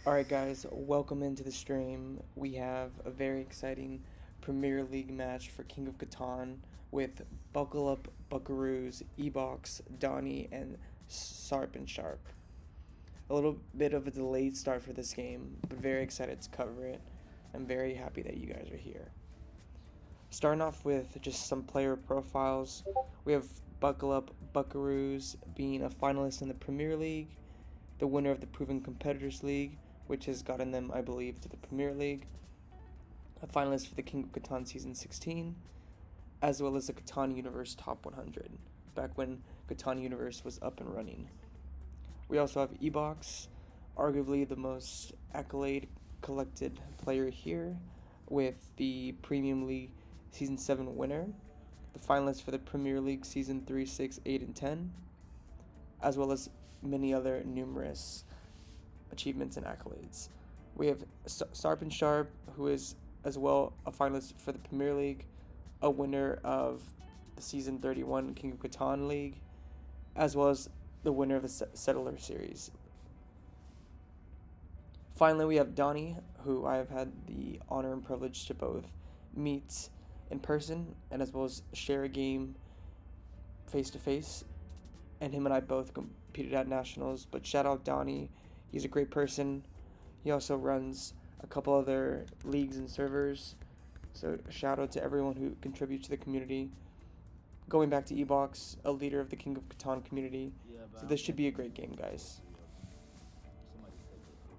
Alright guys, welcome into the stream. We have a very exciting Premier League match for King of Catan with Buckle Up Buckaroos, ebox, Donnie, and sarpinsarp. A little bit of a delayed start for this game, but very excited to cover it. I'm very happy that you guys are here. Starting off with just some player profiles, we have Buckle Up Buckaroos being a finalist in the Premier League, the winner of the Proven Competitors League, which has gotten them, I believe, to the Premier League, a finalist for the King of Catan Season 16, as well as the Catan Universe Top 100, back when Catan Universe was up and running. We also have ebox, arguably the most accolade collected player here, with the Premium League Season 7 winner, the finalist for the Premier League Season 3, 6, 8, and 10, as well as many other numerous achievements and accolades. We have sarpinsarp, who is as well a finalist for the Premier League, a winner of the Season 31 King of Catan League, as well as the winner of the Settler Series. Finally, we have Donnie, who I have had the honor and privilege to both meet in person and as well as share a game face to face, and him and I both competed at nationals. But shout out Donnie, he's a great person. He also runs a couple other leagues and servers, so shout out to everyone who contributes to the community. Going back to ebox, a leader of the King of Catan community, so this should be a great game, guys.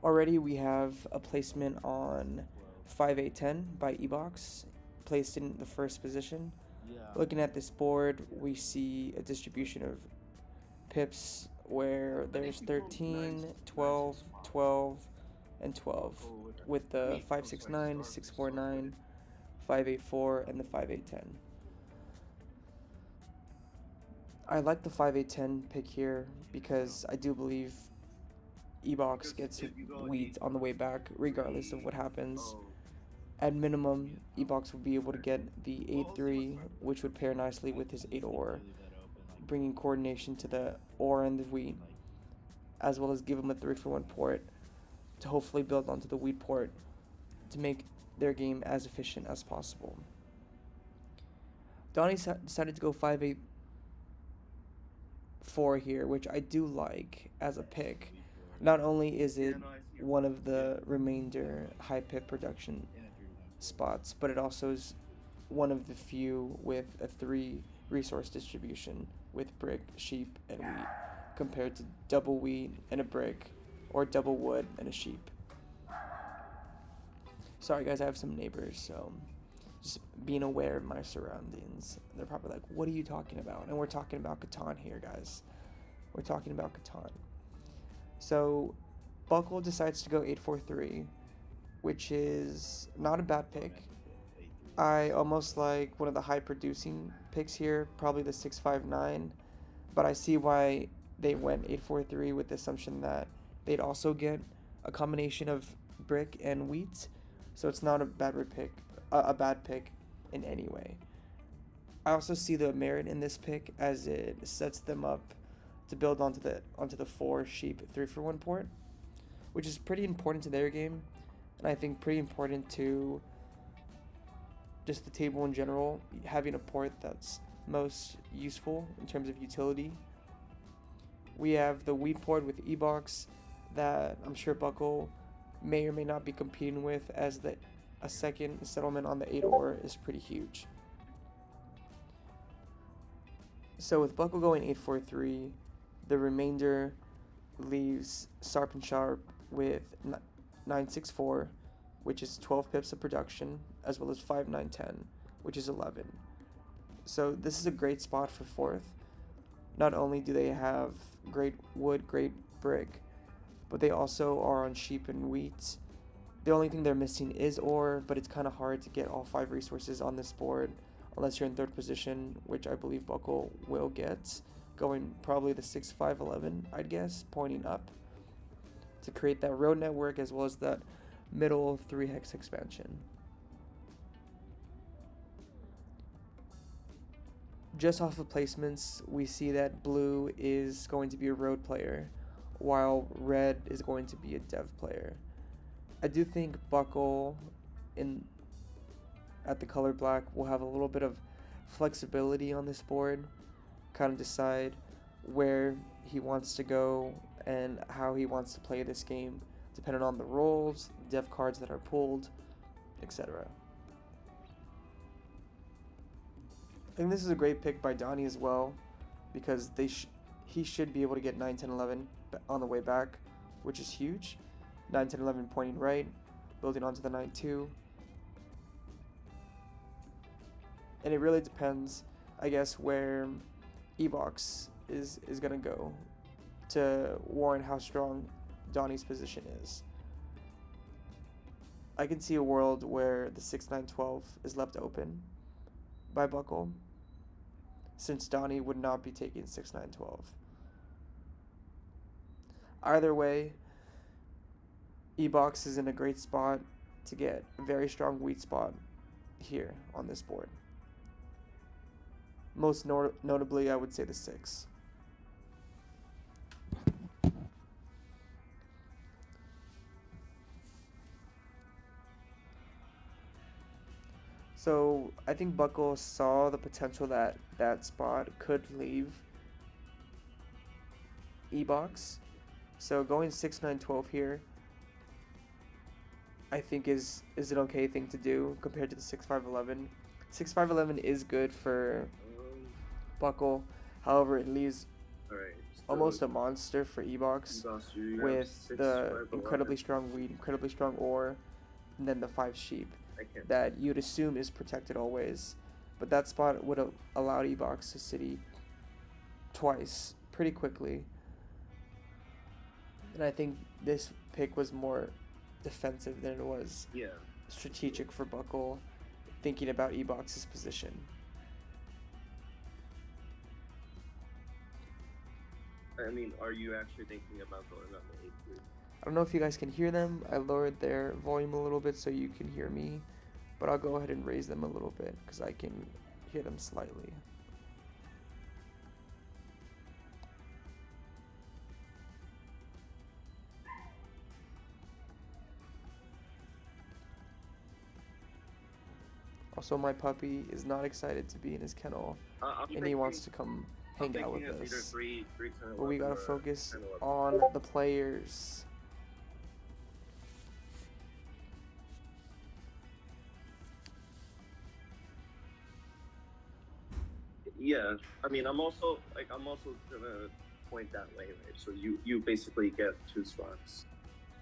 Already we have a placement on 5A10 by ebox, placed in the first position. Looking at this board, we see a distribution of pips where there's 13, 12, 12, and 12, with the 569, 649, 584, and the 5A10. I like the 5A10 pick here because I do believe ebox gets wheat on the way back regardless of what happens. At minimum, ebox will be able to get the 8-3, which would pair nicely with his 8-ore, bringing coordination to the ore and the wheat, as well as give him a 3-for-1 port to hopefully build onto the wheat port to make their game as efficient as possible. Donnie decided to go 5-8-4 here, which I do like as a pick. Not only is it one of the remainder high pip production spots, but it also is one of the few with a 3 resource distribution with brick, sheep, and wheat, compared to double wheat and a brick, or double wood and a sheep. Sorry guys, I have some neighbors, so just being aware of my surroundings. They're probably like, what are you talking about? And we're talking about Catan here, guys. We're talking about Catan. So Buckle decides to go 8-4-3, which is not a bad pick. I almost like one of the high producing picks here, probably the 6-5-9, but I see why they went 8-4-3 with the assumption that they'd also get a combination of brick and wheat, so it's not a bad pick in any way. I also see the merit in this pick as it sets them up to build onto the 4 sheep 3-for-1 port, which is pretty important to their game, and I think pretty important to just the table in general, having a port that's most useful in terms of utility. We have the wheat port with ebox that I'm sure Buckle may or may not be competing with, as a second settlement on the 8-ore is pretty huge. So with Buckle going 8-4-3, the remainder leaves sarpinsarp with 9-6-4, which is 12 pips of production, as well as 5-9-10, which is 11. So this is a great spot for 4th. Not only do they have great wood, great brick, but they also are on sheep and wheat. The only thing they're missing is ore, but it's kind of hard to get all 5 resources on this board unless you're in 3rd position, which I believe Buckle will get, going probably the 6-5-11, I'd guess, pointing up to create that road network as well as that middle 3-hex expansion. Just off of placements, we see that blue is going to be a road player, while red is going to be a dev player. I do think Buckle in at the color black will have a little bit of flexibility on this board, kind of decide where he wants to go and how he wants to play this game, depending on the rolls, def cards that are pulled, etc. I think this is a great pick by Donnie as well, because he should be able to get 9, 10, 11 on the way back, which is huge. 9, 10, 11 pointing right, building onto the 9, 2. And it really depends, I guess, where ebox is going to go to warrant how strong Donnie's position is. I can see a world where the 6, 9, 12 is left open by Buckle, since Donnie would not be taking 6, 9, 12. Either way, ebox is in a great spot to get a very strong wheat spot here on this board. Most notably, I would say the 6. So I think Buckle saw the potential that that spot could leave ebox. So going 6, 9, 12 here, I think is an okay thing to do compared to the 6, 5, 11. 6, 5, 11 is good for Buckle. However, it leaves almost a monster for ebox with the incredibly strong weed, incredibly strong ore, and then the 5 sheep that you'd assume is protected always. But that spot would have allowed ebox to city twice pretty quickly. And I think this pick was more defensive than it was strategic for Buckle, thinking about ebox's position. I mean, are you actually thinking about going on the 8-3? I don't know if you guys can hear them. I lowered their volume a little bit so you can hear me, but I'll go ahead and raise them a little bit because I can hear them slightly. Also, my puppy is not excited to be in his kennel, and he wants to come hang out with us. But we gotta focus on the players. Yeah, I mean, I'm also gonna point that way, right? So you basically get 2 spots,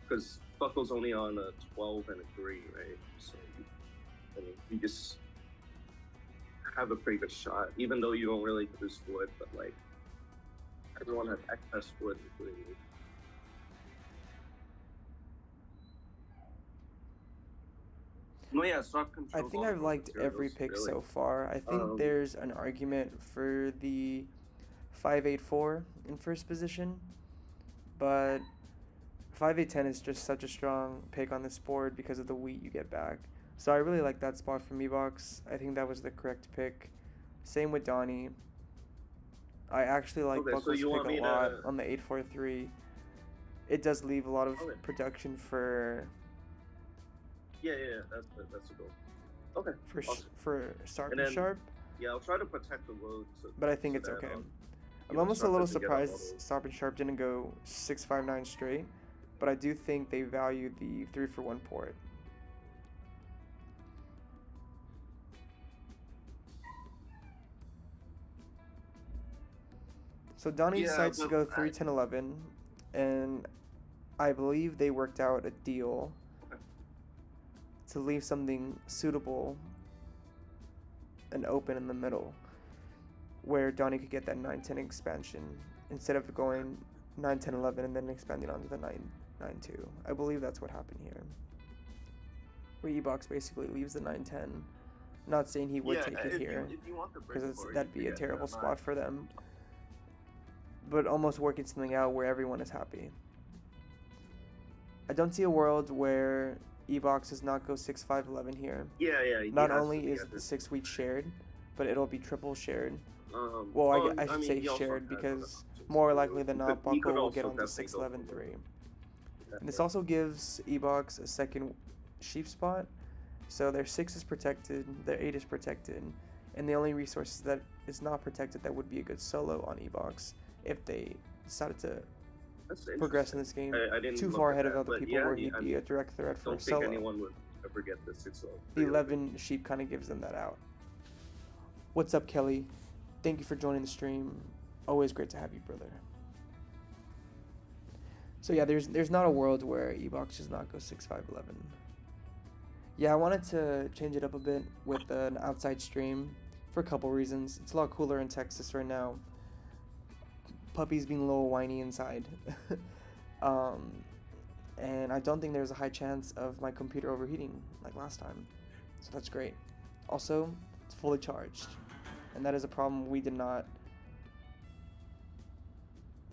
because Buckle's only on a 12 and a 3, right? So you just have a pretty good shot, even though you don't really produce wood, but like everyone has excess wood, including you. No, yeah, soft control. I think I've liked every pick so far. I think there's an argument for the 5-8-4 in first position, but 5-8-10 is just such a strong pick on this board because of the wheat you get back. So I really like that spot from ebox. I think that was the correct pick. Same with Donnie. I actually like Buckle's pick a lot on the 8-4-3. It does leave a lot of production for... Yeah, that's a goal. Okay. For sarpinsarp. Yeah, I'll try to protect the road. But I think it's okay. I'm almost a little surprised sarpinsarp didn't go 6-5-9 straight, but I do think they value the 3-for-1 port. So Donnie decides to go 3, 10, 11, and I believe they worked out a deal to leave something suitable and open in the middle, where Donnie could get that 9-10 expansion instead of going 9-10, 11 and then expanding onto the 9-2. I believe that's what happened here, where ebox basically leaves the 9-10. Not saying he would take it here, because that'd be a terrible spot for them, but almost working something out where everyone is happy. I don't see a world where ebox does not go 6-5-11 here. Not only is the 6 wheat shared, but it'll be triple shared. Well, I should say shared, because more likely than not, Buckle will get on the 6-11-3. And this also gives ebox a second sheep spot. So their 6 is protected, their 8 is protected, and the only resources that is not protected that would be a good solo on ebox if they decided to progress in this game I didn't too look far at ahead of that, other but people yeah, where he'd be a direct threat for a don't think solo. anyone would ever get the 6 The 11 sheep kind of gives them that out. What's up, Kelly? Thank you for joining the stream. Always great to have you, brother. So yeah, there's not a world where ebox does not go 6-5-11. Yeah, I wanted to change it up a bit with an outside stream for a couple reasons. It's a lot cooler in Texas right now. Puppy's being a little whiny inside. And I don't think there's a high chance of my computer overheating like last time. So that's great. Also, it's fully charged. And that is a problem we did not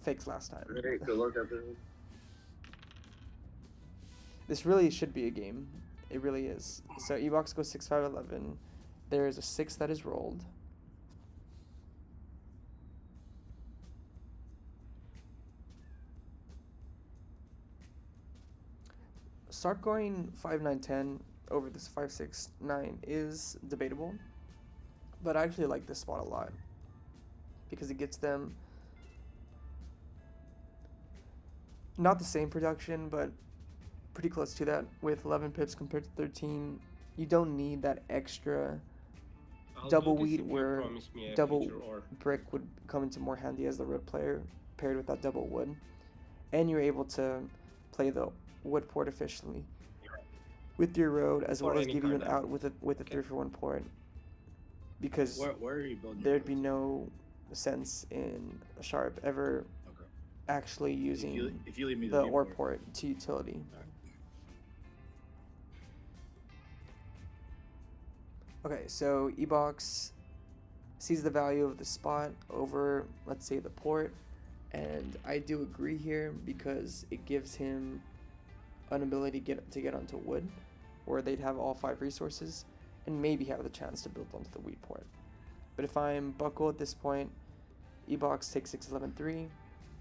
fix last time. Hey, good luck, everyone. This really should be a game. It really is. So ebox goes 6-5-11. There is a 6 that is rolled. Sarp going 5-9-10 over this 5-6-9 is debatable, but I actually like this spot a lot because it gets them not the same production, but pretty close to that with 11 pips compared to 13. You don't need that extra double wheat where double brick would come into more handy as the road player paired with that double wood, and you're able to play the wood port efficiently with your road as well as give you an out with a 3-for-1 port, because where are you building there'd be no sense in Sharp ever actually using if you leave me the ore port to utility. Okay, so ebox sees the value of the spot over, let's say, the port, and I do agree here because it gives him an ability to get onto wood, where they'd have all 5 resources and maybe have the chance to build onto the wheat port. But if I'm buckle at this point, ebox takes 6-11-3.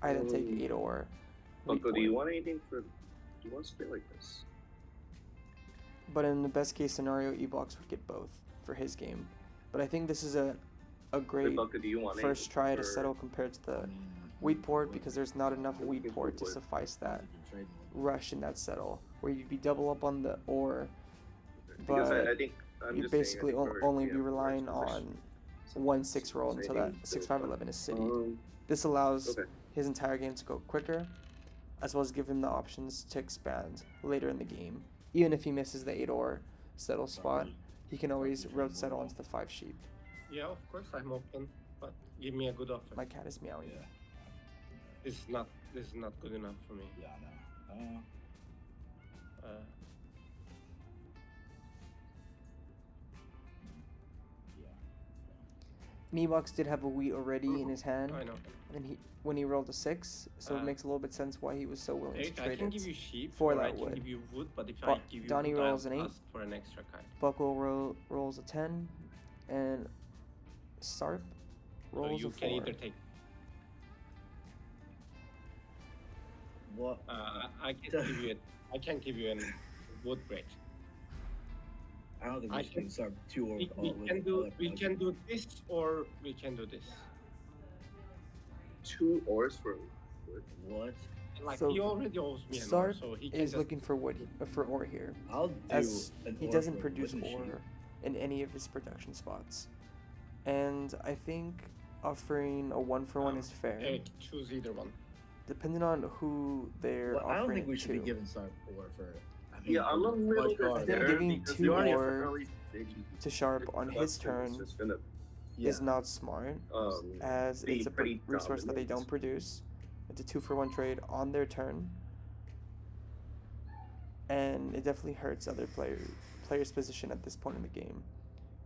I then take 8 ore. Buckle, do you want anything for? Do you want to spit like this? But in the best case scenario, ebox would get both for his game. But I think this is a great first try to settle compared to the wheat port, because there's not enough wheat port to suffice that rush in that settle, where you'd be double up on the ore, but I think you'd basically only be relying on 1-6 roll until that 6-5-11 is city. This allows his entire game to go quicker, as well as give him the options to expand later in the game. Even if he misses the 8 ore settle spot, he can always road settle onto the 5 sheep. Yeah, of course I'm open, but give me a good offer. My cat is meowing. Yeah. This is not good enough for me. Yeah, I know. Ebox did have a wheat already in his hand, I know. and when he rolled a 6, so it makes a little bit sense why he was so willing to trade I can it give you sheep, for or that I can wood. give you wood, but if I give you Donnie wood, rolls I'll an 8. ask for an extra card. Buckle rolls a 10, and Sarp rolls So you a 4. can either take. What? I can give you a wood break. I don't think we should start 2 or We can do this, or we can do this. 2 ores for what? Like, So, he already owes me an ore, Sarp so he can is just... looking for wood for ore here, I'll do as an he ore doesn't for produce wood machine. ore in any of his production spots, and I think offering a 1-for-1 is fair, Eric, choose either one. depending on who they're Well, offering I don't think we it should to. be giving Sarp ore for it. I mean, yeah, I'm a little bit I think scared giving because 2 you already have ore early stage to Sharp on his production, turn it's just gonna, is not smart, as be it's a pretty resource that they dominant. don't produce. It's a 2-for-1 trade on their turn, and it definitely hurts other players' position at this point in the game,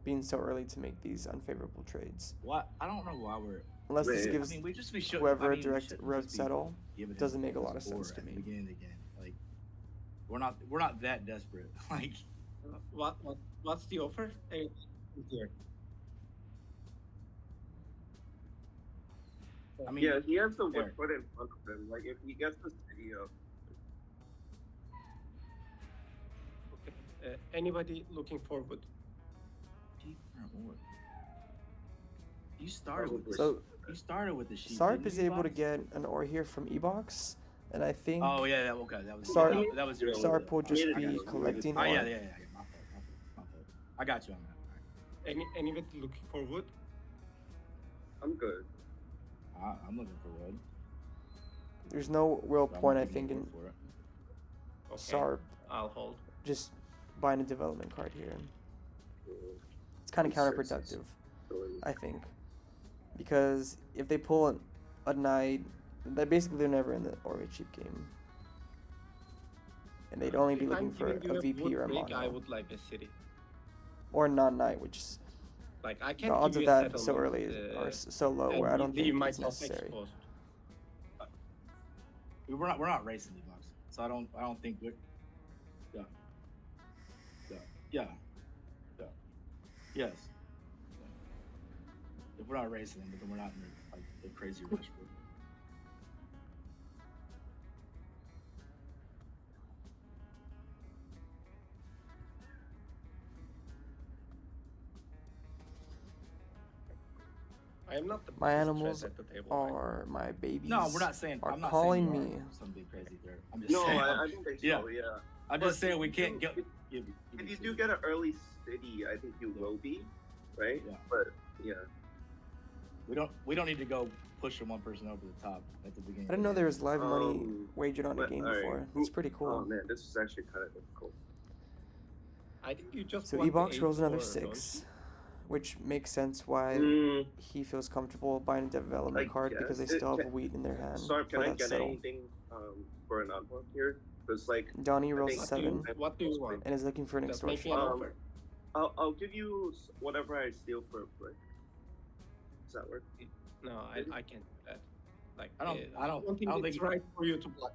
being so early to make these unfavorable trades. What? I don't know why we're. Unless this Wait. gives I mean, we just we should. whoever I a mean, we direct shouldn't road just be settle, giving him doesn't make a lot of ore sense to at the me. beginning of the game. Like, we're not that desperate. Like, What's the offer? Eric, here. I mean, yeah, he has the Eric. wood put in front of him. Like if he gets the city up, Anybody looking forward? Sheep or ore? You started with So you started with the sheep. Sarp didn't is you, able to Box? get an ore here from ebox, and I think Oh yeah, okay, that was Sarp, that was your Sarp will just I be got you. collecting Oh ore. yeah, my fault. I got you on that. All right. Anybody looking forward? I'm good. I'm looking for wood. There's no real but I'm point, not I giving think, you in wood for it. Okay. Sarp I'll hold. just buying a development card here. It's kind of counterproductive, I think, because if they pull a knight, they're never in the ore cheap game, and they'd only be If I'm looking for giving you a VP or a wood break, I mono, would like a city. or non-knight, which is Like I the can't odds give of you a that so settlement, early are so low and where I don't leave think it's myself necessary. exposed. We're not racing the box, so I don't think we're. Yeah. Yes. If we're not racing them, then we're not in the crazy rush for it. I am not the My biggest animals threat at the table. are my babies. No, we're not saying. Are I'm not calling saying you me. are something crazy there. I'm just No, saying. I don't think so. Yeah. Yeah. I'm But just saying we if can't you- get. If you do get an early city, I think you will be, right? Yeah. But yeah. We don't need to go pushing one person over the top at the beginning. I didn't know there was live money Um, wagered on a but, game alright, before. who- That's pretty cool. Oh man, this is actually kind of difficult. I think you just So want the ebox rolls another 8-4, don't 6, which makes sense why Mm, he feels comfortable buying a development I card because they guess. still have Can- wheat in their hand Sarp, can for I that get settle. anything for an unlock here? Because like, Donnie I rolls think- a What do you- 7 What do you want? and is looking for an Just make me extortion. an Um, offer. I'll give you whatever I steal for a brick. Does that work? No, I can't do that. Like I don't think think it's he- right for you to block.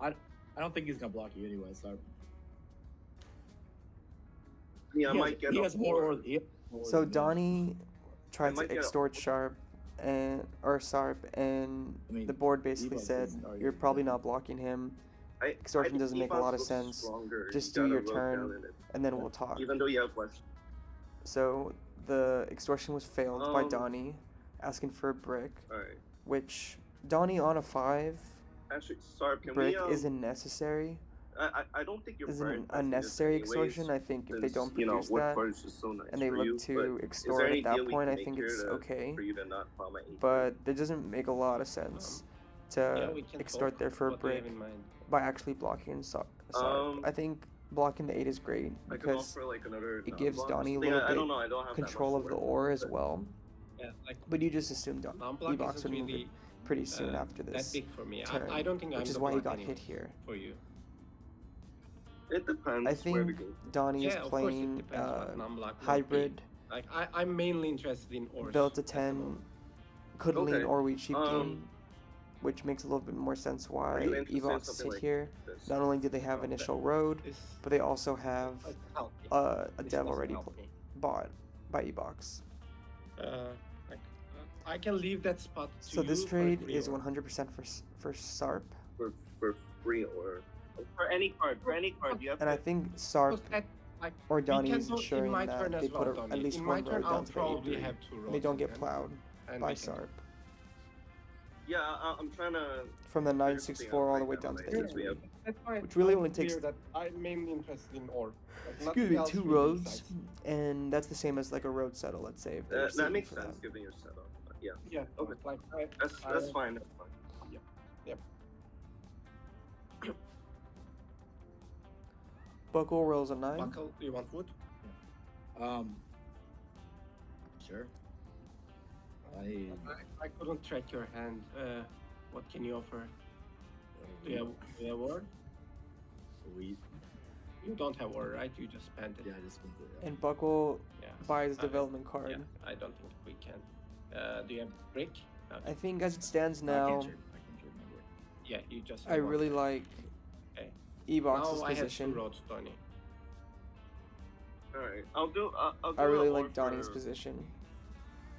I don't think he's gonna block you anyway. So Yeah, I might get he a has more. four. He has more So than me. Donnie tried might to get a- extort Sharp or Sarp, and I mean, the board basically Evox said isn't arguing you're probably with not blocking him, I Extortion think doesn't make a Ebox lot of looks sense. stronger. Just You do gotta your rope turn, down in it. and then we'll talk. Even though you have less. So the extortion was failed by Um, Donnie, asking for a brick, Alright. which Donnie on a 5 Actually, Sarp, can brick we? isn't necessary. I don't think you're Isn't very an invested in this unnecessary anyways, extortion. I think if they since, don't you know, produce wood that card is just so nice and they for look you, to but extort there at any that deal we point, can I make think here it's to- okay. for you to not farm at 8? But it doesn't make a lot of sense to we can extort talk. there for a What do you brick have in mind? by actually blocking Sarp. Um, I think blocking the 8 is great I can because offer like another. it gives non-block. Donnie a Yeah, little I bit don't know. I don't have that control much of the work, ore as but- well. Yeah, like But you just assumed non-block Ebox isn't would move really it pretty soon after that this big for me. turn, I don't think I'm which is the why he block got anyway hit here. for you. It depends. I where we think go. Donnie is Yeah, of course it playing depends what non-block might be. hybrid, Like I'm mainly interested in ores. built to at the 10, moment. could lean Okay. or wheat cheap game, Um, which makes a little bit more sense why Are you interested in Evox something sit like here. this? Not only do they have Oh, that- initial road, This but they also have doesn't help me. a This dev doesn't already help me. bought by Ebox. Like, I can leave that spot to So this you for trade free is ore. 100% for Sarp, for free or for any card. For any card, you have and I to. think Sarp Because like, or we Donnie can is do in ensuring my that turn they as put well, at Donnie. least In one my turn, road I'll down to the probably 8-3. have 2 roads. They don't in get hand, plowed and by we can- Sarp. Yeah, I'm trying to. From the figure 964 something out all the right way now, down to right, the since we 8-3. have- That's fine. Which really I'm only takes- clear that I'm mainly interested in ore. Like, Excuse nothing me, else 2 really roads, excites me. and that's the same as like a road settle, let's say. If they're That seeking makes for sense that. given your setup. Yeah, Yeah. Okay. Like that's fine. That's fine. Buckle rolls a 9. Buckle, do you want wood? Sure. I couldn't track your hand. What can you offer? Do you have ore? We You don't have ore, right? You just spent it. yeah, I just went through that. And Buckle Yeah. buys I- development card. Yeah, I don't think we can. Do you have brick? No. I think as it stands I now, can't trade my word. Yeah, you just. I have one. really like Okay. Ebox's Now I have 2 position. roads, Tony. All right, I'll do. I'll do I really a like more Donnie's for- position.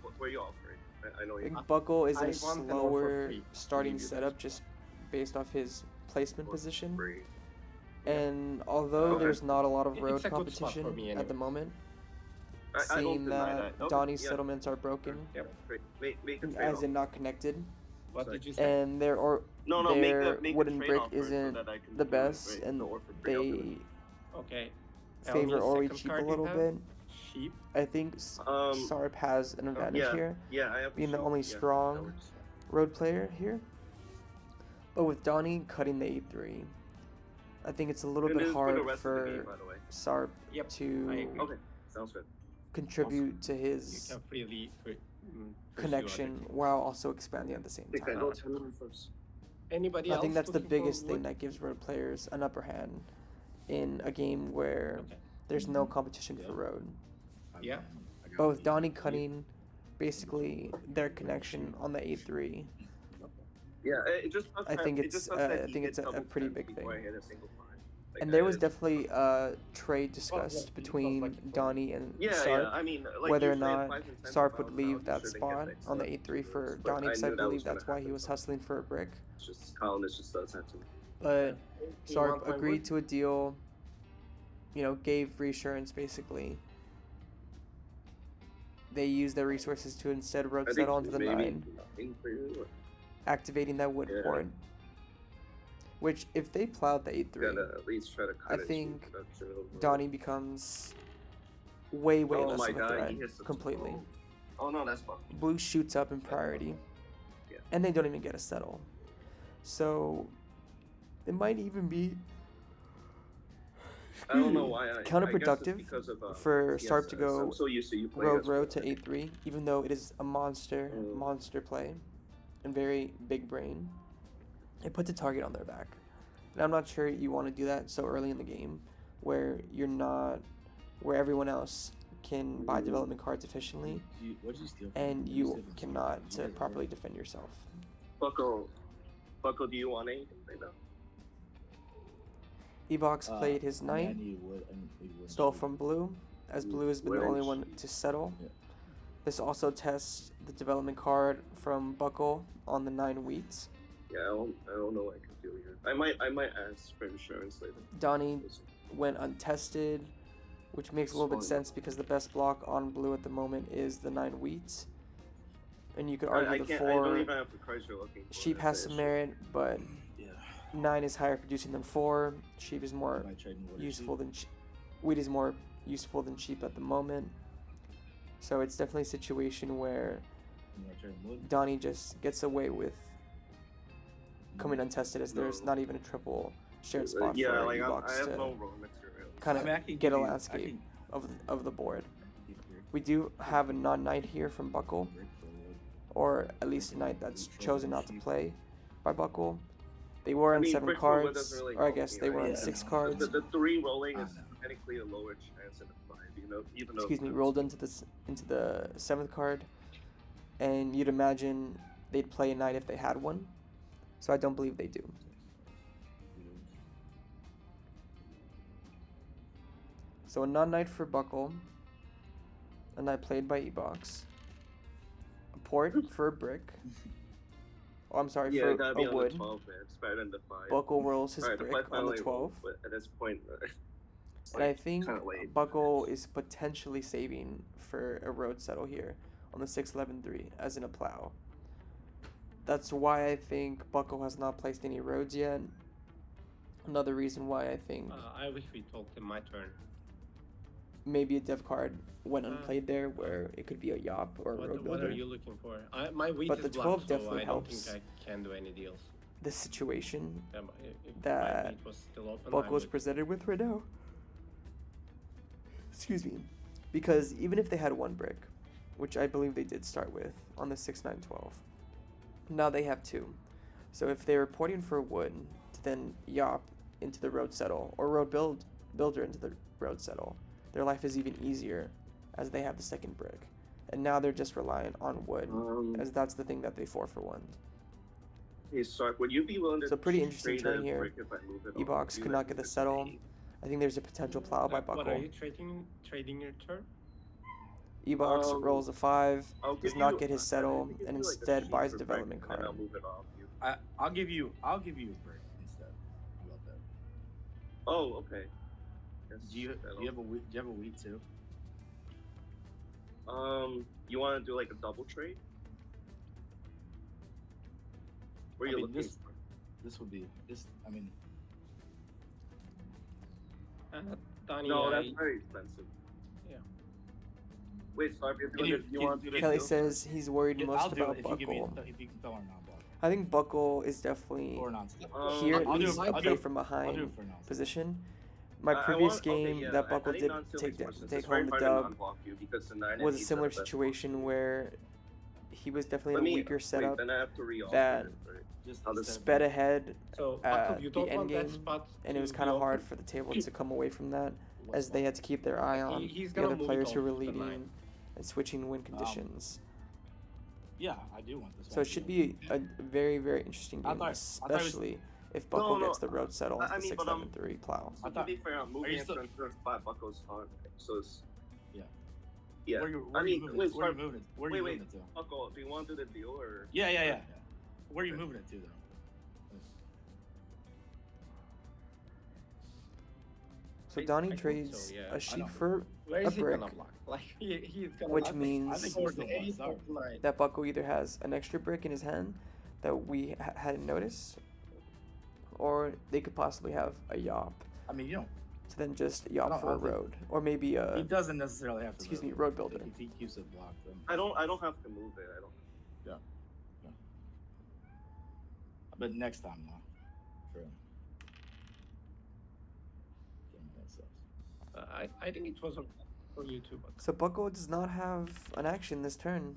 What are you offering? I know I you. think Buckle is in I a want an ore for slower free. starting Maybe that's setup just based off his placement Or position. free. And although Okay. there's not a lot of It's road a good spot for competition me at the anyways. moment, I don't seeing deny that that. Okay, Donnie's yeah. settlements are broken, Yep. Make a trade as in not connected, What Sorry. did you say? and their make a wooden trade brick offer so isn't that I can the do it, best, right? and The orphan trade, I'll do it. they Okay. favor Only Ori second cheap a card you little have? bit. Sheep. I think Sarp has an advantage yeah, here, yeah, I have being the sheep. only Yeah, that strong works. road player here. But with Donnie cutting the 8-3, I think it's a little And bit this is for the hard rest of the game, for by the way. Sarp Yep, I to agree. Okay, sounds good. contribute to You his can freely pursue connection other things. while also expanding at the same I think I time. know 10 minutes first. Anybody I else think that's the looking for biggest thing wood? that gives road players an upper hand in a game where Okay. there's no competition for road. Yeah. But with Donnie cutting basically their connection on the 8-3, Yeah, it just sucks I that- think it it's just sucks I that he think hit it's a double pretty tens big before thing. I hit a single five. Like, And there was it's- definitely a trade discussed yeah, between because, like, Donnie and Yeah, Sarp, yeah. I mean, like, whether or usually at not 5 and 10 Sarp would miles an leave hour, that shouldn't get spot fixed on the up 8-3 to for this, but Donnie, I because I knew that believe was gonna that's why he happen was somehow. hustling for a brick. It's just columnist just does that to me. But You Sarp want my agreed wood? to a deal, gave reassurance basically. They used their resources to instead road I think settle onto the maybe 9, nothing for you. activating that wood Yeah. port. Which, if they plowed the You 8-3, gotta at least try to cut I it to think production overall. Donnie becomes way Oh less my of a god, threat he hits the completely. Oh no, that's fine. Blue shoots up in priority, Yeah. and they don't even get a settle. So it might even be I don't know why. I guess counterproductive it's because of, for Sarp to TSS. go I'm so used to you playing road as road well. to 8-3, even though it is a monster play and very big brain. It puts a target on their back. And I'm not sure you want to do that so early in the game where where everyone else can buy development cards efficiently What did you steal? from and him? you steal from cannot someone? You guys properly were- defend yourself. Bucko, do you want anything right now? Ebox played his I knight, need wood. I need wood. stole from blue, as blue has been the Wood only and one sheep. to settle. Yeah. This also tests the development card from Buckle on the 9 wheats. Yeah, I don't know what I can do here. I might ask for insurance later. Donnie went untested, which makes a little bit sense because the best block on blue at the moment is the 9 wheats. And you could argue I the can't. I don't 4 even have the cards you're looking for. sheep That's has the some issue. merit, but Yeah. 9 is higher producing than 4. Sheep is more Am I trading wood or useful sheep? than wheat is more useful than sheep at the moment. So it's definitely a situation where Am I trading wood? Donnie just gets away with coming untested, as there's No. not even a triple shared spot Yeah, for like I Ebox have to no raw material. kind I mean, I can of get give a you- I landscape can- of the board. keep here. We do have a non-knight here from Buckle, Brick for wood. or at least a knight that's chosen not to play by Buckle. They were on 7 brick for wood cards, doesn't really or I help guess me, they were right? on Yeah. 6 The- cards. The 3 rolling I is know. technically a lower chance than a 5, even though Excuse me, rolled into the 7th card, and you'd imagine they'd play a knight if they had one. So I don't believe they do. So a non-knight for Buckle, a knight played by Ebox, a port for a brick. Oh, I'm sorry, Yeah, for it gotta be a on wood. the 12, man. It's better than the 5. Buckle rolls his Alright, the brick 5 on the finally 12. rolled, but at this point, it's And I like, think kinda late. Buckle is potentially saving for a road settle here on the 6-11-3, as in a plow. That's why I think Buckle has not placed any roads yet. Another reason why I think I wish we talked in my turn. maybe a dev card went unplayed there, where it could be a Yop or a road What builder. are you looking for? My wheat But is the black, 12 so definitely I don't helps. think I can do any deals. The situation If that my wheat was still open, I Buckle is would- presented with right now. Excuse me. Because even if they had 1 brick, which I believe they did start with on the 6-9-12, now they have 2. So if they're porting for wood to then Yop into the road settle, or road builder into the road settle, their life is even easier as they have the 2nd brick. And now they're just reliant on wood, as that's the thing that they 4-for-1. Hey, Sark, would you be willing to So pretty interesting trade turn a here. brick if I move it Ebox off you could not and get the move it to settle. 8? I think there's a potential plow by What are Buckle. you trading your turn? Ebox rolls a 5, I'll does give not you- get his I settle, can give and you, like, a instead sheep buys a for brick, development and then card. I'll move it off you. I'll give you a brick instead. How about that? Oh, okay. Yes, Do you have a wheat too? You want to do like a double trade? Where are you looking for? This would be this. I mean, Donnie, No, that's very expensive. Yeah. Wait, sorry, you want to do the Kelly deal? says he's worried I'll most do about it if you give me Buckle. if you can throw a non-block I think Buckle is definitely or non-stop. here at I'll do it- least I'll a do play it- from I'll do behind it for non-stop. position. My I previous want- okay, game yeah, that I Buckle think did non-steel take makes more sense. take It's very home the hard to dub non-block you because the 9 was a and 8s similar are the best situation block. where he was definitely Let in a me- weaker wait, setup then I have to re-offer that it, right? Just How this instead of- sped ahead So at Buckle, you the don't end want that game, spot. and it was to kind be of hard open. for the table to come away from that, What's as they that? had to keep their eye on He's the gonna other move it players who off were the leading line. and switching win conditions. Yeah, I do want this. So it should be a very, very interesting I game, thought it was- especially if Buckle No, gets the road settle I into the mean, 6-7-3 plow. So to be fair, I'm moving you it still- to ensure 5 Buckles on, so it's... Yeah. Yeah. Where I are mean, you moving? wait, Where are you sorry, moving it? Where are wait, you wait. moving it to? Buckle, do you want to do the deal or... Yeah. Where are you moving it to though? So I Donnie think trades so, yeah. a I sheep know. for Where a is he brick, gonna block? Like he's gonna. which I means think for he's the still 8 blocked. or 9. that Buckle either has an extra brick in his hand that we hadn't noticed, or they could possibly have a yop I mean, you don't. to then just I yop don't- for I a think- road, or maybe He a doesn't necessarily have to. excuse me, road builder. If he keeps it blocked, then I don't have to move it, I don't... But next time, no. True. Yeah, that sucks. I think it was for you too, but So Buckle does not have an action this turn.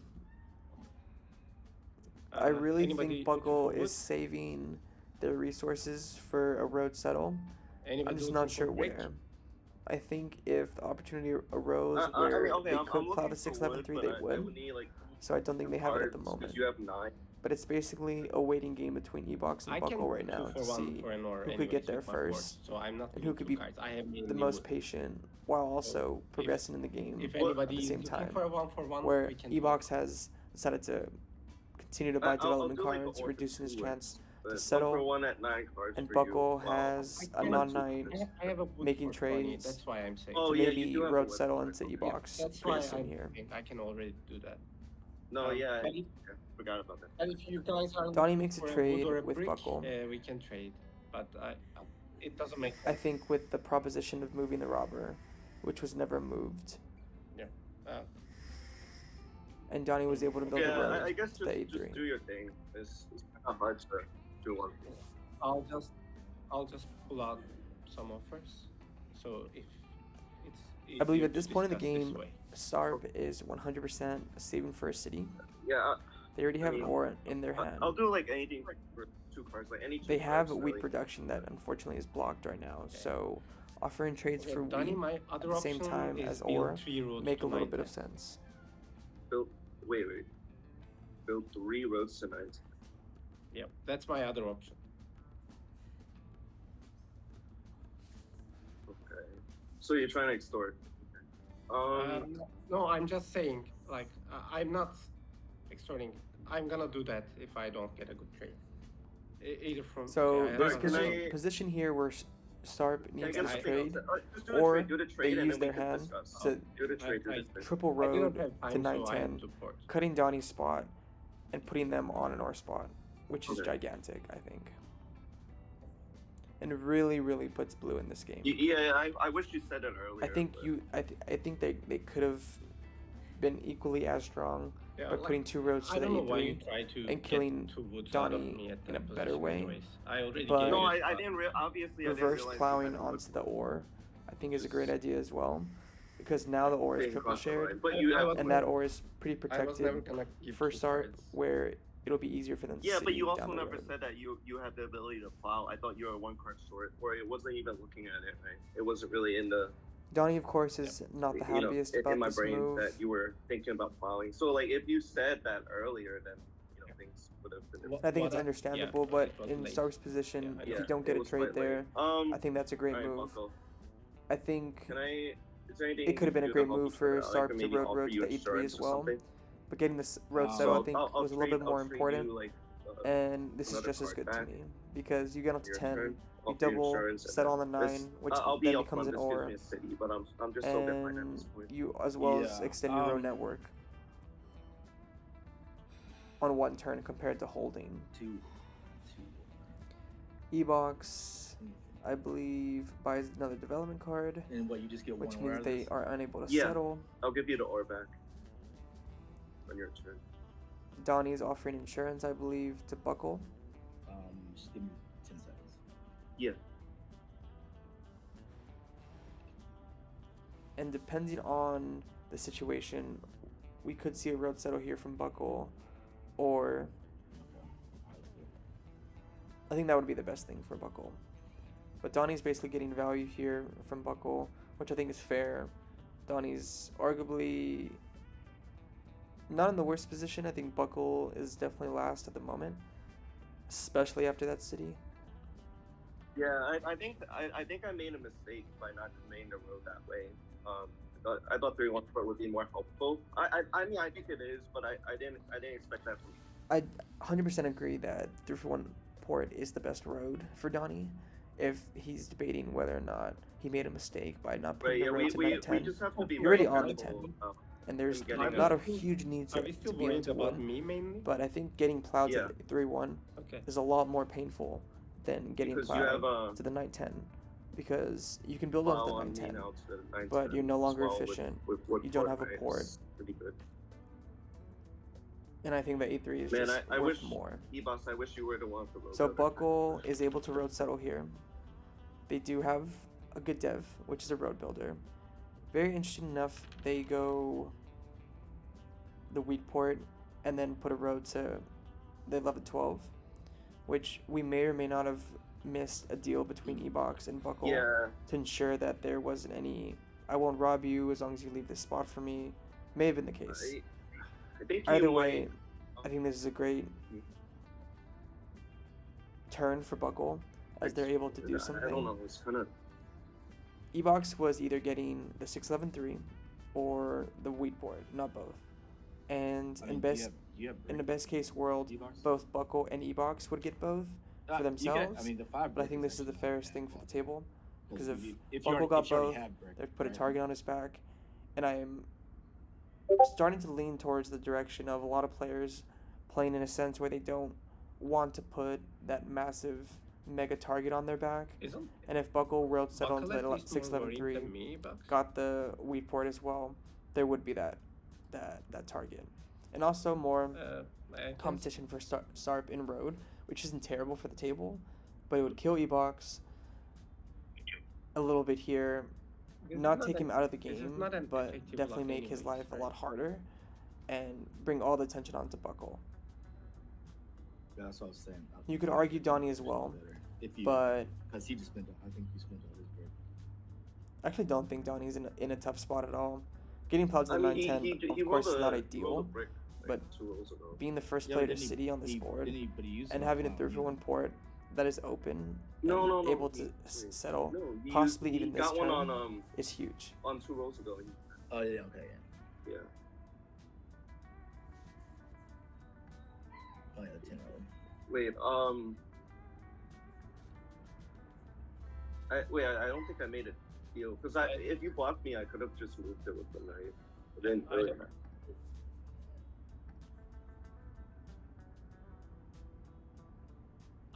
I really anybody think looking Buckle for is saving their resources for a road settle. Anybody I'm just looking not for sure brick? where. I think if the opportunity arose I where mean, okay, they I'm could plow looking the for 6-11-3, wood, they but I would. would need, like, So I don't think they have it at the cards, 'cause moment. you have 9. But it's basically a waiting game between Ebox and I can Buckle right two now for to one see for an or who could get anyways there with my board, first so I'm not and who doing could two be cards. I have the mainly most wood. patient while also progressing in the game If Well, anybody at the is same looking time. for a 1-for-1, where we can Ebox has decided to continue to buy I'll development do, like, a cards, order reducing his two chance But settle, 1-for-1 at 9 cards and for Buckle you. Wow. has I a have non-9 I have a wood making for 20, trades that's why I'm saying. Oh, to yeah, maybe you do have a road wood settle for into it. Ebox That's why pretty soon I'm here. saying I can already do that. No, yeah, but I forgot about that. And if you guys are Donnie makes a for trade wood or a with brick, Buckle. we can trade, but it doesn't make I sense. think with the proposition of moving the robber, which was never moved, Uh, and Donnie was able to build Yeah, a road I guess to the just 8-3. do your thing. It's not hard to do one. I'll just pull out some offers. So if it's I believe easier at to this point in the discuss this game, way. Sarp is 100% saving for a city. Yeah, They already have an mean, aura in their hand. I'll do like anything for 2 cards, like any 2 They have cards, wheat really. production that unfortunately is blocked right now. Okay. So offering trades Okay, for Donnie, wheat my at other the same option time is as build ore 3 roads make a to little 9 bit of 10. sense. Wait. Build 3 roads tonight. Yeah, that's my other option. Okay. So you're trying to extort. No, I'm just saying, like, I'm not extorting. I'm gonna do that if I don't get a good trade. Either from. So okay, I there's have Can a- I- position here where Sarp I needs guess to okay, trade, just do a or trade, do the trade, they and use then we their can hand discuss. to Do the trade, do I- the trade. triple I didn't road have to time, so I 9-10, had to port. cutting Donnie's spot and putting them on an ore spot, which is Okay. gigantic, I think. And really, really puts blue in this game. Yeah, I wish you said it earlier. I think but- I think they could have been equally as strong Yeah, by like, putting 2 roads I to the don't know why you 8-3. try to and get killing 2 woods out of Donnie me at in that a better position way, anyways. I already but- gave No, you I spot. didn't. Obviously, I didn't Reverse realize plowing you had onto the ore, I think is a great idea as well, because now the ore is Didn't triple cross the line, shared, But you I have. was and that ore is pretty I was never protected gonna give for 2 Sarp, cards. where it'll be easier for them to Yeah, see but you down also the never road. said that you had the ability to plow. I thought you were 1 card short, or it wasn't even looking at it. Right? It wasn't really in the. Donnie, of course, is not the You know, happiest in about my this brain move. that you were thinking about plowing. So like, if you said that earlier, then things would have been. What- I think what it's understandable, yeah, but it was in late. Sarp's position, Yeah, if Yeah, you don't it get a was trade quite late. there, I think that's a great Alright, move. Buckle. I think Can I? Is there anything it could have been a you great can help move me for with? Like, Sarp to maybe road offer to you the 8-3 insurance as or well, something? but getting this road So settle, I So think, I'll was a little trade- bit more I'll trade important. you, like, And this is another just as card good back. to me because you get up to Your 10 turn. You off your double insurance. and settle on the then this- 9, which I'll be then upfront. becomes an This ore, gives me a city, but I'm just so different at this and point. you as well as Yeah, extend your road network on one turn compared to holding. Two. Ebox, I believe, buys another development card, And what, you just get which one ore means out they of this? are unable to Yeah. settle. I'll give you the ore back on your turn. Donnie is offering insurance, I believe, to Buckle. Just give me 10 seconds. Yeah. And depending on the situation, we could see a road settle here from Buckle, or I think that would be the best thing for Buckle. But Donnie's basically getting value here from Buckle, which I think is fair. Donnie's arguably not in the worst position. I think Buckle is definitely last at the moment, especially after that city. Yeah, I think I made a mistake by not conveying the road that way. I thought 3-1 port would be more helpful. I mean, I think it is, but I didn't expect that from. I 100% agree that 3-1 port is the best road for Donnie. If he's debating whether or not he made a mistake by not putting Right, the yeah, road to we 9-10, just have to be you're already very on the careful, 10, and there's getting not a it. huge need Are to, we still to be able worried to about win. me mainly? But I think getting plowed Yeah. to 3-1 Okay. is a lot more painful than getting because you plowed have to the 9-10, because you can build onto plow the on me 9-10, now to the 9-10 but you're no as longer well efficient. With wood You don't port, have a right? port. It's pretty good. And I think that A3 is Man, just I worth wish more. E-Boss, I wish you were the one for road. So the other Buckle time. is able to road settle here. They do have a good dev, which is a road builder. Very interesting enough, they go the wheat port and then put a road to the 11-12, which we may or may not have missed a deal between Ebox and Buckle Yeah, to ensure that there wasn't any, I won't rob you as long as you leave this spot for me. May have been the case. I think Either you way, might- I think this is a great turn for Buckle as they're able to do something. I don't know. It's kind of Ebox was either getting the 6-11-3 or the wheat board, not both. And I mean, in do you best have- do you have in the break best case world, Ebox? both Buckle and Ebox would get both You for can- themselves. I mean, the 5 But I think break this is the actually fairest not thing bad for the at table, all. because If if you Buckle already- got if you already both, have break, they've put a right? target on his back, and I am starting to lean towards the direction of a lot of players playing in a sense where they don't want to put that massive mega target on their back. Isn't And if Buckle road settled Buckle into at the least more 6-11-3, worried than me, but got the wheat port as well, there would be that target. And also more I can competition for Sarp in road, which isn't terrible for the table, but it would kill Ebox a little bit here, This is not take an- him out of the this is game, not an but effective definitely block make his anyways, life a right? lot harder and bring all the attention onto Buckle. Yeah, that's what I was saying. I You think could five argue break Donnie is as well, better. If you, but because he just spent, I think he spent all his break. I actually don't think Donnie's in a tough spot at all. Getting plowed to the 9-10, of course, is not ideal, brick, but 2 rolls ago. being the first Yeah, player but to didn't city on this he- board didn't he- but he used and no having a plow 3-for-1 either. port that is open No, and no, no. able to wait. settle, No, he possibly used, even he this got one turn, on is huge. 2 rolls ago. Oh yeah, okay, yeah. Yeah. Oh yeah, 10 roll. Wait, I don't think I made a deal because if you blocked me, I could have just moved it with the knife. I didn't. I Really. don't know.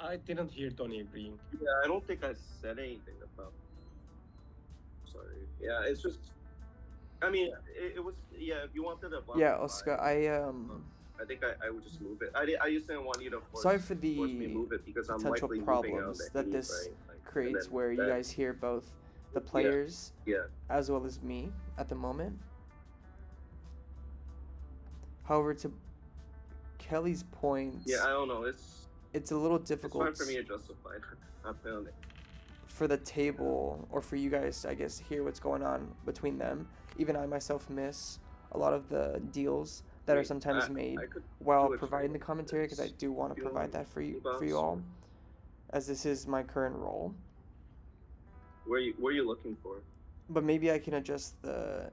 I didn't hear Tony agreeing. Yeah, I don't think I said anything about. Sorry. Yeah, it's just. I mean, it was. Yeah, if you wanted to block. Yeah, me, Oscar, fine. I think I would just move it. I just didn't want you to force, sorry for force me to the move it because I'm potential likely moving out problems the that eight, this right? Like, and creates, then where you that- guys hear both the players Yeah. as well as me at the moment. However, to Kelly's point, Yeah, I don't know. it's a little It's difficult hard for me to justify. Not feeling it. for the table, or for you guys to, I guess, hear what's going on between them. Even I myself miss a lot of the deals that are Wait, sometimes I made could while do it providing the for commentary, because I do want to you provide want that for you e-box all, or- as this is my current role. Where you looking for? But maybe I can adjust the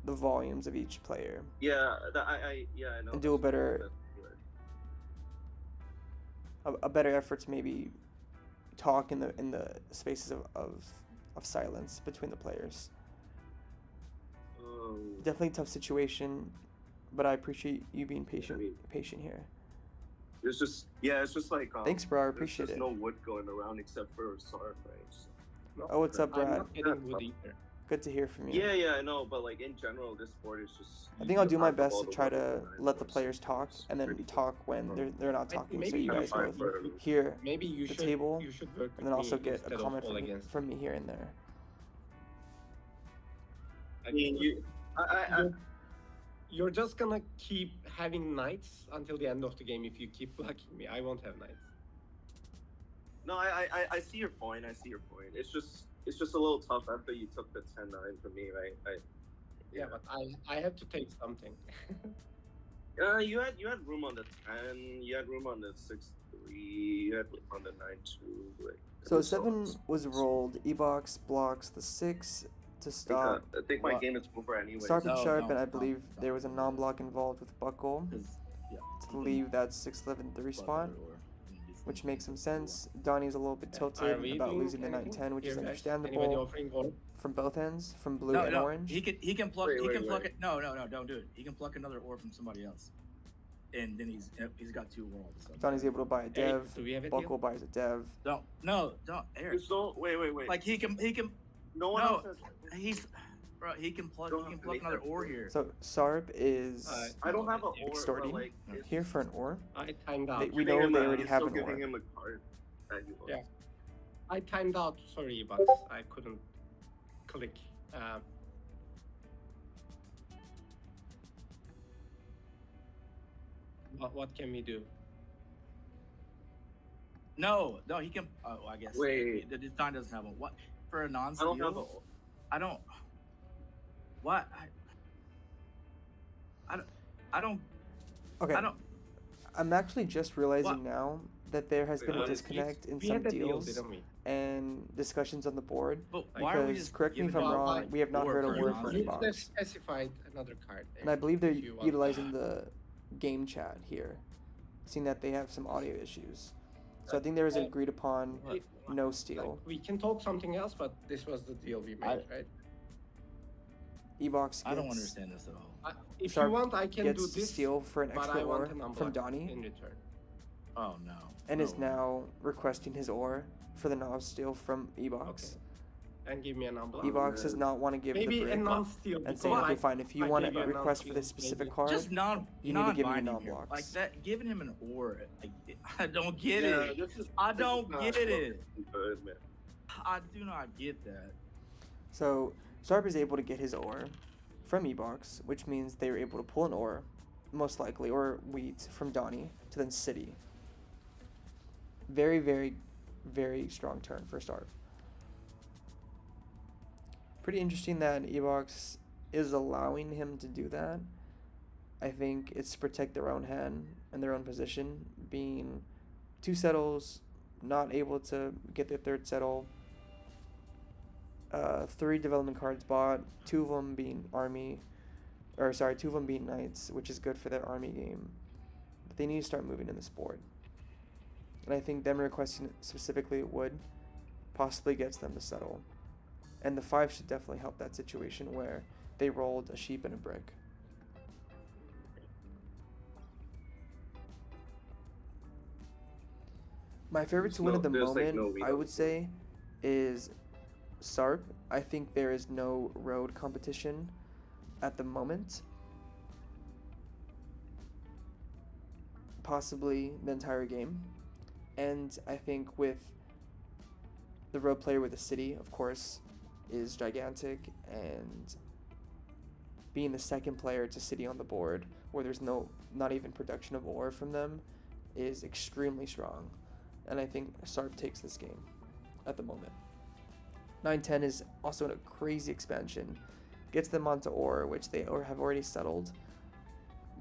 volumes of each player Yeah, I know. and do a that's- better that's- a better effort to maybe talk in the spaces of silence between the players. Definitely a tough situation, but I appreciate you being patient here. It's just like Thanks, bro. I appreciate there's it. no wood going around except for Sarp, right? So, No, Oh, what's up, I'm Brad? not getting wood either. Good to hear from you. yeah, I know, but like in general, this sport is just. I think I'll do my have best all to the try level to design let the for players talk it's and then pretty talk when they're not talking, so Maybe you guys fine both for- hear Maybe you the should table you should work with and then also me get a instead of comment all against. from me here and there. I mean, You're just gonna keep having knights until the end of the game if you keep blocking me. I won't have knights. No, I see your point. I see your point. It's just a little tough after you took the 10-9 from me, right? Yeah, but I have to take something. You had room on the 10. You had room on the 6-3. You had room on the 9-2. Like, So 7 was rolled. Ebox blocks the 6 to stop. I think my game is over anyway. Sarpinsarp, and I No, believe no. there was a non-block involved with Buckle to leave that 6-11-3 spot, which makes some sense. Donnie's a little bit Are tilted we about doing losing the anything 9-10, which is here, guys? Anybody understandable offering or from both ends, from blue No, and no, orange. he can pluck. Wait, he can wait, pluck wait. it. No, don't do it. He can pluck another ore from somebody else, and then he's got 2 ore all of a sudden. Donnie's able to buy a dev. do we have a Buckle deal? buys a dev. Don't, Eric. There's no wait. Like he can. No one no, else has. He can pluck. Don't He can have to pluck make another that ore deal. here. So Sarp is I don't have an ore. extorting But like, it's- here for an ore. I timed out. We giving know him they a- already you're have still an giving ore. him a card that you want. Yeah. I timed out. Sorry, but I couldn't click. What can we do? No, he can. Oh, I guess. Wait. The design doesn't have one. What for a I non-steal? don't have a. I don't. What? I don't. Okay. I don't. I'm actually just realizing What? now that there has Wait, been a what? disconnect in We some had a deal, deals didn't we? and discussions on the board. But why are we Because, just correct me if giving I'm him wrong, like we have not ore heard a for word non-steal? from You Ebox. could have specified another card there. And I believe they're if you want. utilizing the game chat here, seeing that they have some audio issues. So I think there was an agreed upon It- no like, steal. we can talk something else, but this was the deal we made, right? Ebox I don't gets- understand this at all. If Sarp you want, I can gets do to this, steal for an but extra I ore want an from unblock Donnie, in return. Oh no. and no. is now requesting his ore for the non steal from Ebox. Okay. And give me an unblock. Ebox does not want to give Maybe the a brick non-steal. and because saying, okay, I- fine, if you I want gave a you a request for non-steal, this specific maybe. card, Just you need to give me your non-binding here. non-blocks. Like that, giving him an ore. Like, I don't get Yeah, it. this is- I this is don't not get it. Good, man. I do not get that. So Sarp is able to get his ore from Ebox, which means they were able to pull an ore, most likely, or wheat from Donnie to then City. Very, very, very strong turn for Sarp. Pretty interesting that Ebox is allowing him to do that. I think it's to protect their own hand and their own position, being 2 settles, not able to get their 3rd settle. 3 development cards bought, 2 of them being two of them being knights, which is good for their army game. But they need to start moving in this board. And I think them requesting it specifically would possibly gets them to settle. And the 5 should definitely help that situation where they rolled a sheep and a brick. My favorite to win at the moment, I would say, is Sarp. I think there is no road competition at the moment. Possibly the entire game. And I think with the road player with the city, of course, is gigantic, and being the second player to city on the board where there's not even production of ore from them is extremely strong. And I think Sarp takes this game at the moment. 9-10 is also a crazy expansion. Gets them onto ore, which they have already settled.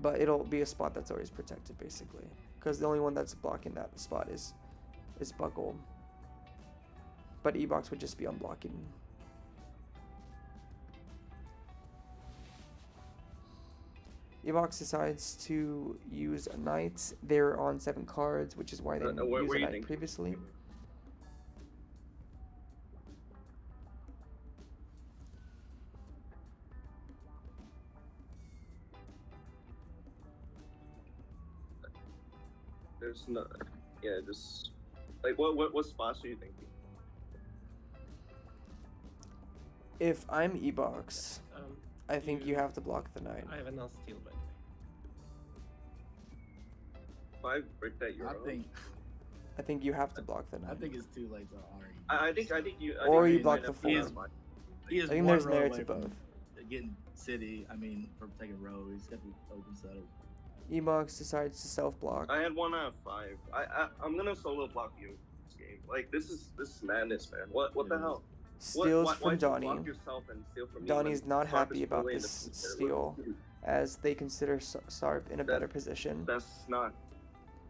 But it'll be a spot that's always protected, basically. Because the only one that's blocking that spot is Buckle. But Ebox would just be unblocking. Ebox decides to use a knight. They're on 7 cards, which is why they didn't Where use a you knight think? previously. there's no. Yeah, just like what spots are you thinking? If I'm ebox, I think you have to block the knight. I have enough steel, by the way. 5 break that you're. I think you have to block the I knight. think it's too late to honor you. I think you. Or you might block have the to four. block. He is I think one there's row merit away to from both. Getting city. I mean, from taking row, he's got the open settle. Ebox decides to self block. I had 1 out of 5. I'm gonna solo block you this game. Like this is madness, man. What the hell? Steals why from you Donnie. block yourself and steal from me Donnie's when not Sarp happy is about fully in this the future? steal, as they consider Sarp in a better position. That's not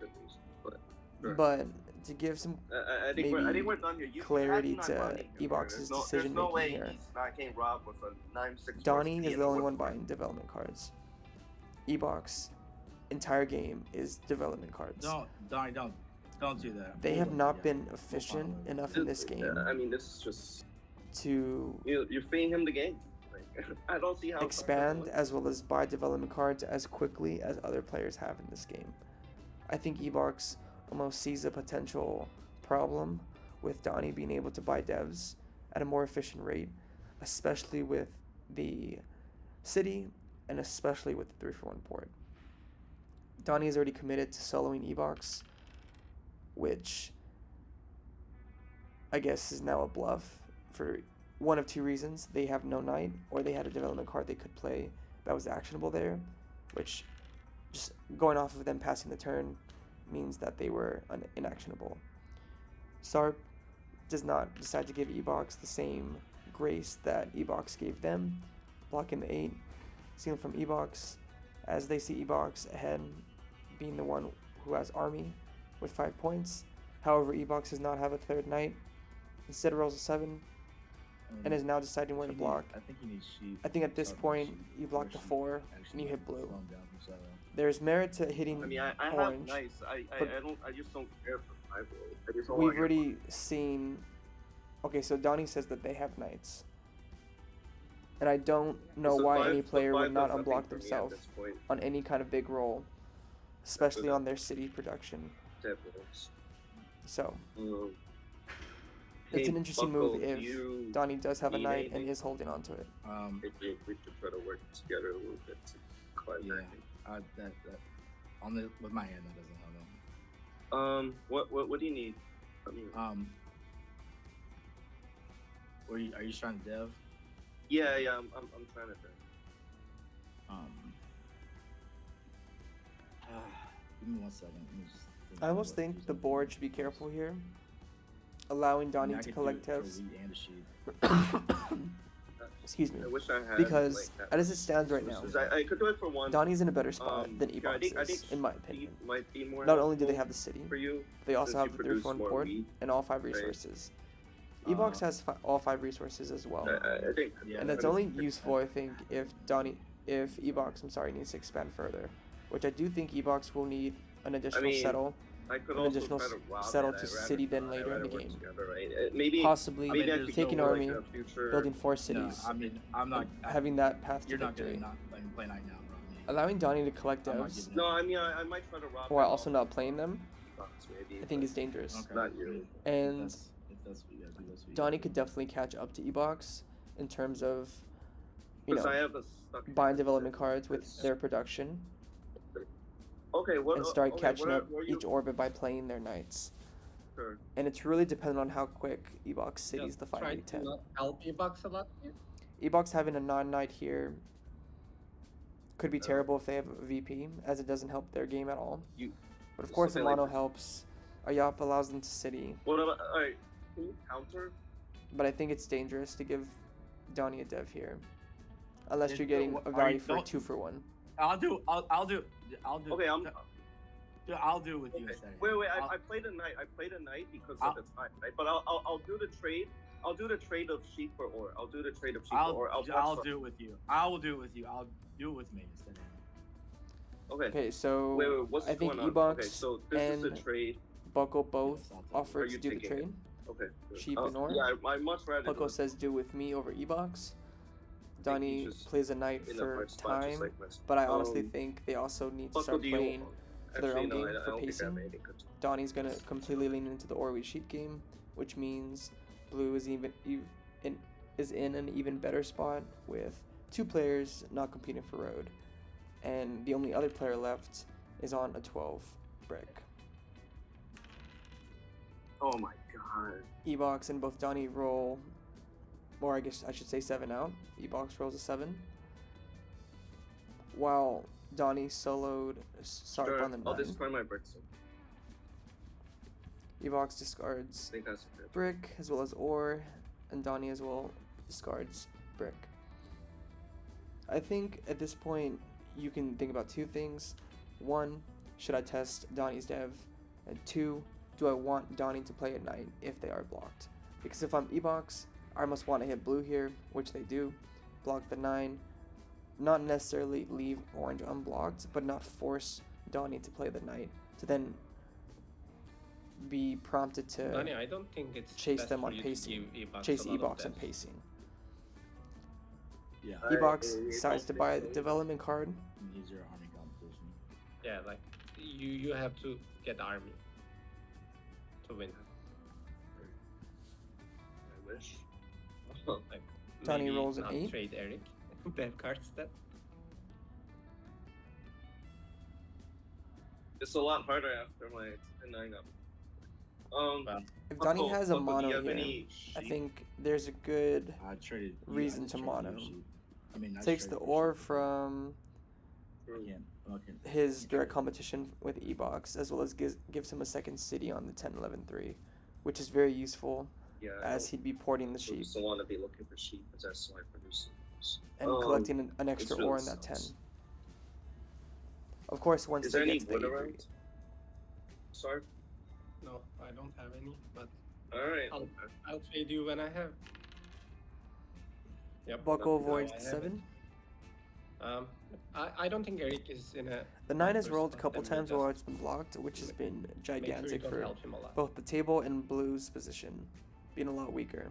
good news. But sure. But to give some I think we're done here. clarity not to done here. Ebox's There's decision no way making here. he's not getting robbed with a 9-6. Donnie is the only one buying development cards. Ebox, entire game is development cards. Donnie, don't do that. They have not been efficient enough in this game I mean, this is just to you're feeding him the game. Like, I don't see how expand as well as buy development cards as quickly as other players have in this game. I think Ebox almost sees a potential problem with Donnie being able to buy devs at a more efficient rate, especially with the city and especially with the 3-for-1 port. Donnie is already committed to soloing Ebox, which I guess is now a bluff for one of two reasons. They have no knight, or they had a development card they could play that was actionable there, which just going off of them passing the turn means that they were inactionable. Sarp does not decide to give Ebox the same grace that Ebox gave them, blocking the 8, stealing from Ebox, as they see Ebox ahead, being the one who has army with 5 points. However, Ebox does not have a third knight, instead rolls a 7, and is now deciding where to block. I think you need sheep. I think at this point, you block the 4, and you hit blue. There's merit to hitting I mean, I have orange. nice. I just don't care for 5 roll. I just don't We've want already seen. Okay, so Donnie says that they have knights, and I don't know why any player would not unblock themselves on any kind of big roll, especially on their city production. So it's an interesting move if Donnie does have a knight and is holding on to it. We should try to work together a little bit to climb that on the with my hand that doesn't help them. What do you need? Are you trying to dev? Yeah, I'm trying to dev. Give me 1 second. Let me just I almost think the board should be careful here, allowing Donnie to collect devs. Excuse me. I wish I had, because as it stands right now, I could do it for 1. Donnie's in a better spot than Ebox is, in my opinion. Might be more Not only do they have the city, for you, they also have the produce 3-for-1 more port wheat, and all 5 resources. Ebox has all 5 resources as well, I think, and that's only useful, I think, if Ebox, needs to expand further, which I do think Ebox will need an additional settle. I could an also additional try to rob settle it. to city then later in the game. Together, right? Maybe Possibly taking army, building 4 No, cities, I mean, I'm not having that path to You're not victory. gonna not play night now, bro. Allowing Donnie to collect I'm not devs giving No, I mean, I might try to rob while them also off not playing them, maybe, I think is dangerous. Okay. Not you. And If that's what you gotta do, that's what you Donnie gotta could do. definitely catch up to Ebox in terms of, Because I have a stuck buying development cards with their production Okay, what? and start okay, catching what up are you, each orbit by playing their knights. Sure. And it's really dependent on how quick Ebox cities Just the try 5v10. to not help Ebox a lot here. Ebox having a non-knight here could be terrible if they have a VP, as it doesn't help their game at all. But of course, the something like mono this. helps. Ayap allows them to city, What about? Alright, can you counter? but I think it's dangerous to give Donnie a dev here, unless Is- you're getting a are value you- for a don't- 2-for-1. I'll do. Okay, I'll do it with you Okay. instead. Wait, I'll- I played a knight. I played a knight because I'll- of the time, right? But I'll do the trade. I'll do the trade of sheep for ore. I'll do the trade of sheep for ore. I'll block do it with you. I will do it with you. I'll do it with me instead. Okay. Okay, so Wait, what's I think going on? Ebox Okay, so this is and the trade. Buckle both Yes, I'll take it. Are offered you to do the taking trade. Okay. good. Sheep and ore? Yeah, I much rather. Buckle do says do with me over Ebox. Donnie just plays a knight in a for hard spot, just time, like myself. but I honestly think they also need to Buckle, start do you playing for their own Actually, no, game I for don't think I have pacing. anything good. Donnie's gonna completely lean into the Orwe sheep game, which means blue is is in an even better spot with 2 players not competing for road, and the only other player left is on a 12 brick. Oh my god. Ebox and both Donnie roll, or I guess I should say 7 out. Ebox rolls a 7, while Donnie soloed Sarp Sure, on the 9. I'll discard my bricks. Ebox I discards think that's good. brick as well as ore, and Donnie as well discards brick. I think at this point you can think about 2 things. 1, should I test Donnie's dev? And 2, do I want Donnie to play at night if they are blocked? Because if I'm Ebox, I must want to hit blue here, which they do, block the 9, not necessarily leave orange unblocked, but not force Donnie to play the night, to then be prompted to Donnie, I don't think it's chase best them for on you to pacing, give Ebox chase a lot of Ebox on death. pacing. Yeah. Ebox decides to buy the development card. Use your army competition. Yeah, like you have to get army to win. I wish. Like Donnie maybe rolls an not 8. Trade Eric. Dev cards that. It's a lot harder after my 10-9 up. Well, If Donnie has a Buckle, do mono you have here, any I sheep? think there's a good I traded. reason I just to traded mono. you a sheep. I mean, I takes traded the you a ore sheep. from Okay. his direct competition with Ebox, as well as gives him a second city on the 10-11-3, which is very useful Yeah, as he'd be porting the I sheep still want to be looking for sheep because that's why I produce. and collecting an extra this really ore in that 10. sucks. Of course, once Is they there any get to the wood 8 around? Sorry. no, I don't have any, but All right. I'll trade you when I have. Yep. Buckle no, avoids I the haven't. 7. I don't think Eric is in a. The 9 has worse rolled a spot couple than me, times just while it's been blocked, which has been make sure you gigantic don't for help him a lot. both the table and blue's position, being a lot weaker.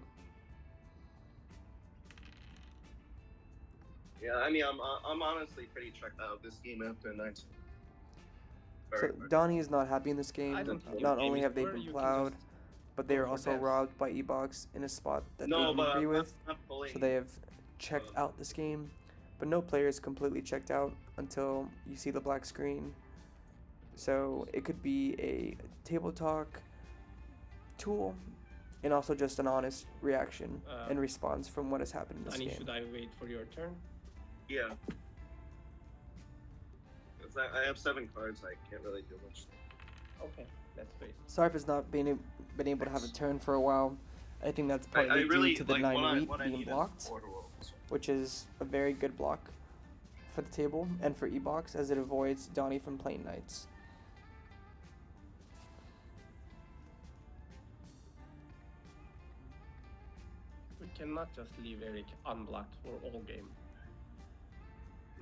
Yeah, I mean, I'm honestly pretty checked out of this game after 19. So Donnie is not happy in this game. I don't think Not your only game have is they poor, been you can plowed, just but they go are for also death. robbed by Ebox in a spot that No, they didn't but agree I'm with. not pulling. So they have checked out this game, but no player is completely checked out until you see the black screen. So it could be a table talk tool, and also just an honest reaction and response from what has happened in this Donnie, game. should I wait for your turn? Yeah. 'Cause I have 7 cards. I can't really do much. Okay, let's wait. Sarp has not been able to have a turn for a while. I think that's I partly really due to the like 9 wheat what I being need blocked, is order rolls. which is a very good block for the table and for Ebox, as it avoids Donnie from playing knights. We cannot just leave Eric unblocked for all game.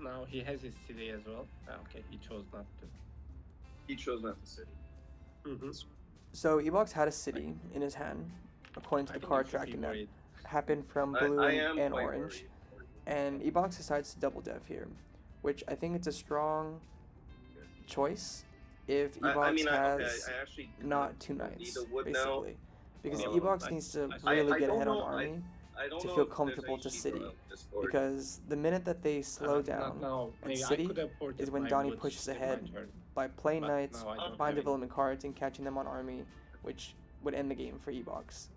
Now he has his city as well. Okay, he chose not to. He chose not to sit. Mm-hmm. So Ebox had a city in his hand, according to the card tracking that happened from blue I am and quite orange. worried. And Ebox decides to double dev here, which I think it's a strong choice if Ebox I mean, has I actually not 2 need knights, the wood now. basically. Because Oh, Ebox I- needs to I really I get don't ahead on know, army, I don't to know feel if there's comfortable any to sheep city, around Discord. because the minute that they slow down Now, and maybe city I could have ported is when my Donnie woods pushes in my ahead turn, by playing but knights, now I don't buying have any. development cards, and catching them on army, which would end the game for Ebox,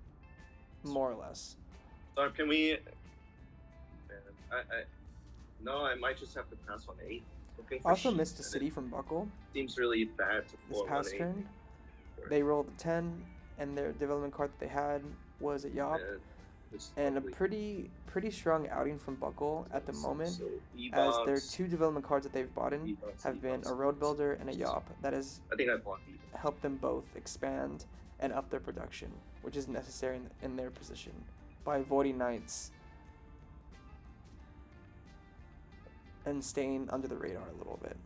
more or less. So can we? No, I might just have to pass on 8. Looking for Also sheep, missed a and city it from Buckle seems really bad to this 4 past 1 8. turn. They rolled a 10, and their development card that they had was a Yop, and a pretty strong outing from Buckle at the moment, as their 2 development cards that they've bought in have been a Road Builder and a Yop. That has I think I blocked Ebox. helped them both expand and up their production, which is necessary in their position, by avoiding knights and staying under the radar a little bit.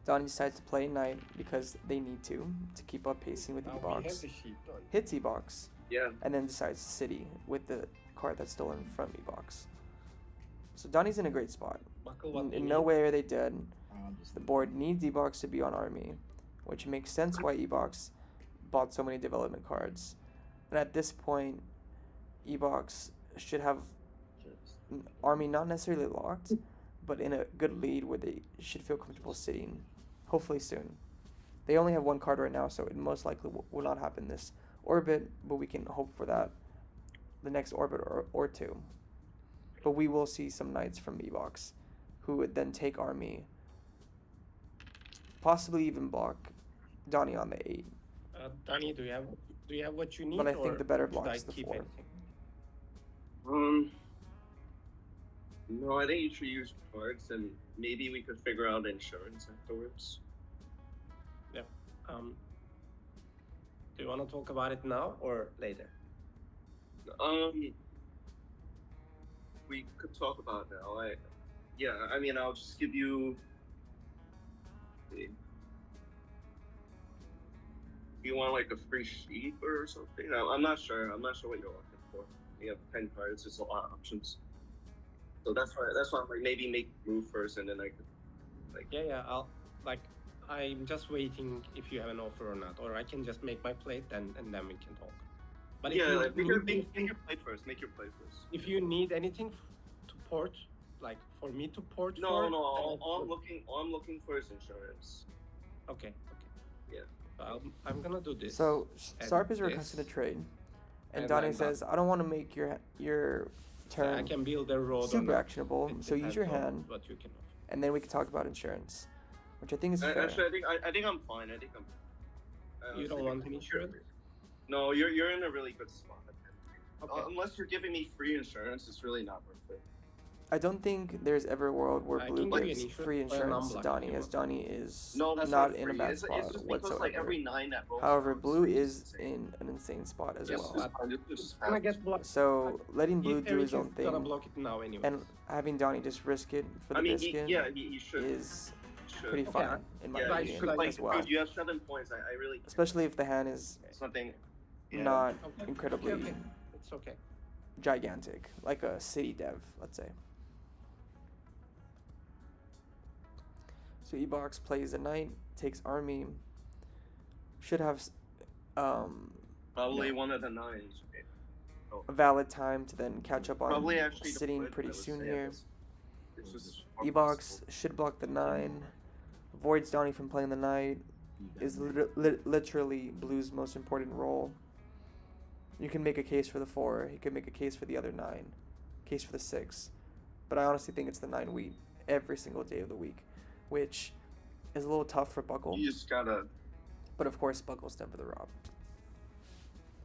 Donnie decides to play knight because they need to keep up pacing with Now we have Ebox. the sheep done. Hits Ebox, Yeah. and then decides to city with the card that's stolen from Ebox. So Donnie's in a great spot. Buckle what they In no need. way are they dead. Just The board needs ebox to be on army, which makes sense why ebox bought so many development cards. And at this point, ebox should have army not necessarily locked, but in a good lead where they should feel comfortable sitting, hopefully soon. They only have one card right now, so it most likely will not happen this orbit, but we can hope for that the next orbit or two. But we will see some knights from ebox who would then take army, possibly even block Donnie on the 8. Danny, do you have what you need? But I think or the better should block I is the keep 4. anything? No, I think you should use cards, and maybe we could figure out insurance afterwards. Do you want to talk about it now or later? We could talk about it now. I mean, I'll just give you. See. You want like a free sheep or something? I'm not sure. I'm not sure what you're looking for. You have 10 cards. There's a lot of options. So that's why I'm like maybe make move first, and then I could like. Yeah. I'm just waiting if you have an offer or not, or I can just make my plate and then we can talk. But if Yeah, you like, make need, your plate first. Make your plate first. if you need anything to port, like for me to port. No, for, no. I'll- All I'm looking for is insurance. Okay. Yeah. I'm gonna do this. So and Sarp is requesting a this, trade, and and Donnie I'm done. says, "I don't want to make your I turn can build a road. or super not. actionable, It so use depends your on hand, what you can offer. and then we can talk about insurance, which I think is fair." Actually, I think I'm fine. I think I'm. You don't want any insurance? No, you're in a really good spot. Okay. Unless you're giving me free insurance, it's really not worth it. I don't think there's ever a world where I Blue can give you gives an insurance free for an insurance to unblock if Donnie, you as want. Donnie is No, that's not not in a free. bad It's spot just because whatsoever. like every 9 that rolls. However, out Blue is is in an insane spot as Yes, well. it's just Gonna get blocked. So letting Blue do Eric his own is gonna thing block it now anyway. and having Donnie just risk it for the I mean, biscuit he should. is should. pretty Okay, fine in my Yeah, I opinion should, like, as well. dude, you have 7 points. I really. Especially if the hand is It's nothing. Yeah. not Okay, incredibly okay. It's okay. gigantic, like a city dev, let's say. So ebox plays a knight, takes army, should have Probably one of the 9s. a valid time to then catch up on Probably actually the sitting flip, pretty I would soon say, here. It's just Ebox should block the 9, avoids Donnie from playing the knight, is literally Blue's most important role. You can make a case for the 4, he could make a case for the other 9, case for the 6, but I honestly think it's the 9 we every single day of the week, which is a little tough for Buckle, You just gotta. but of course Buckle's never the rob.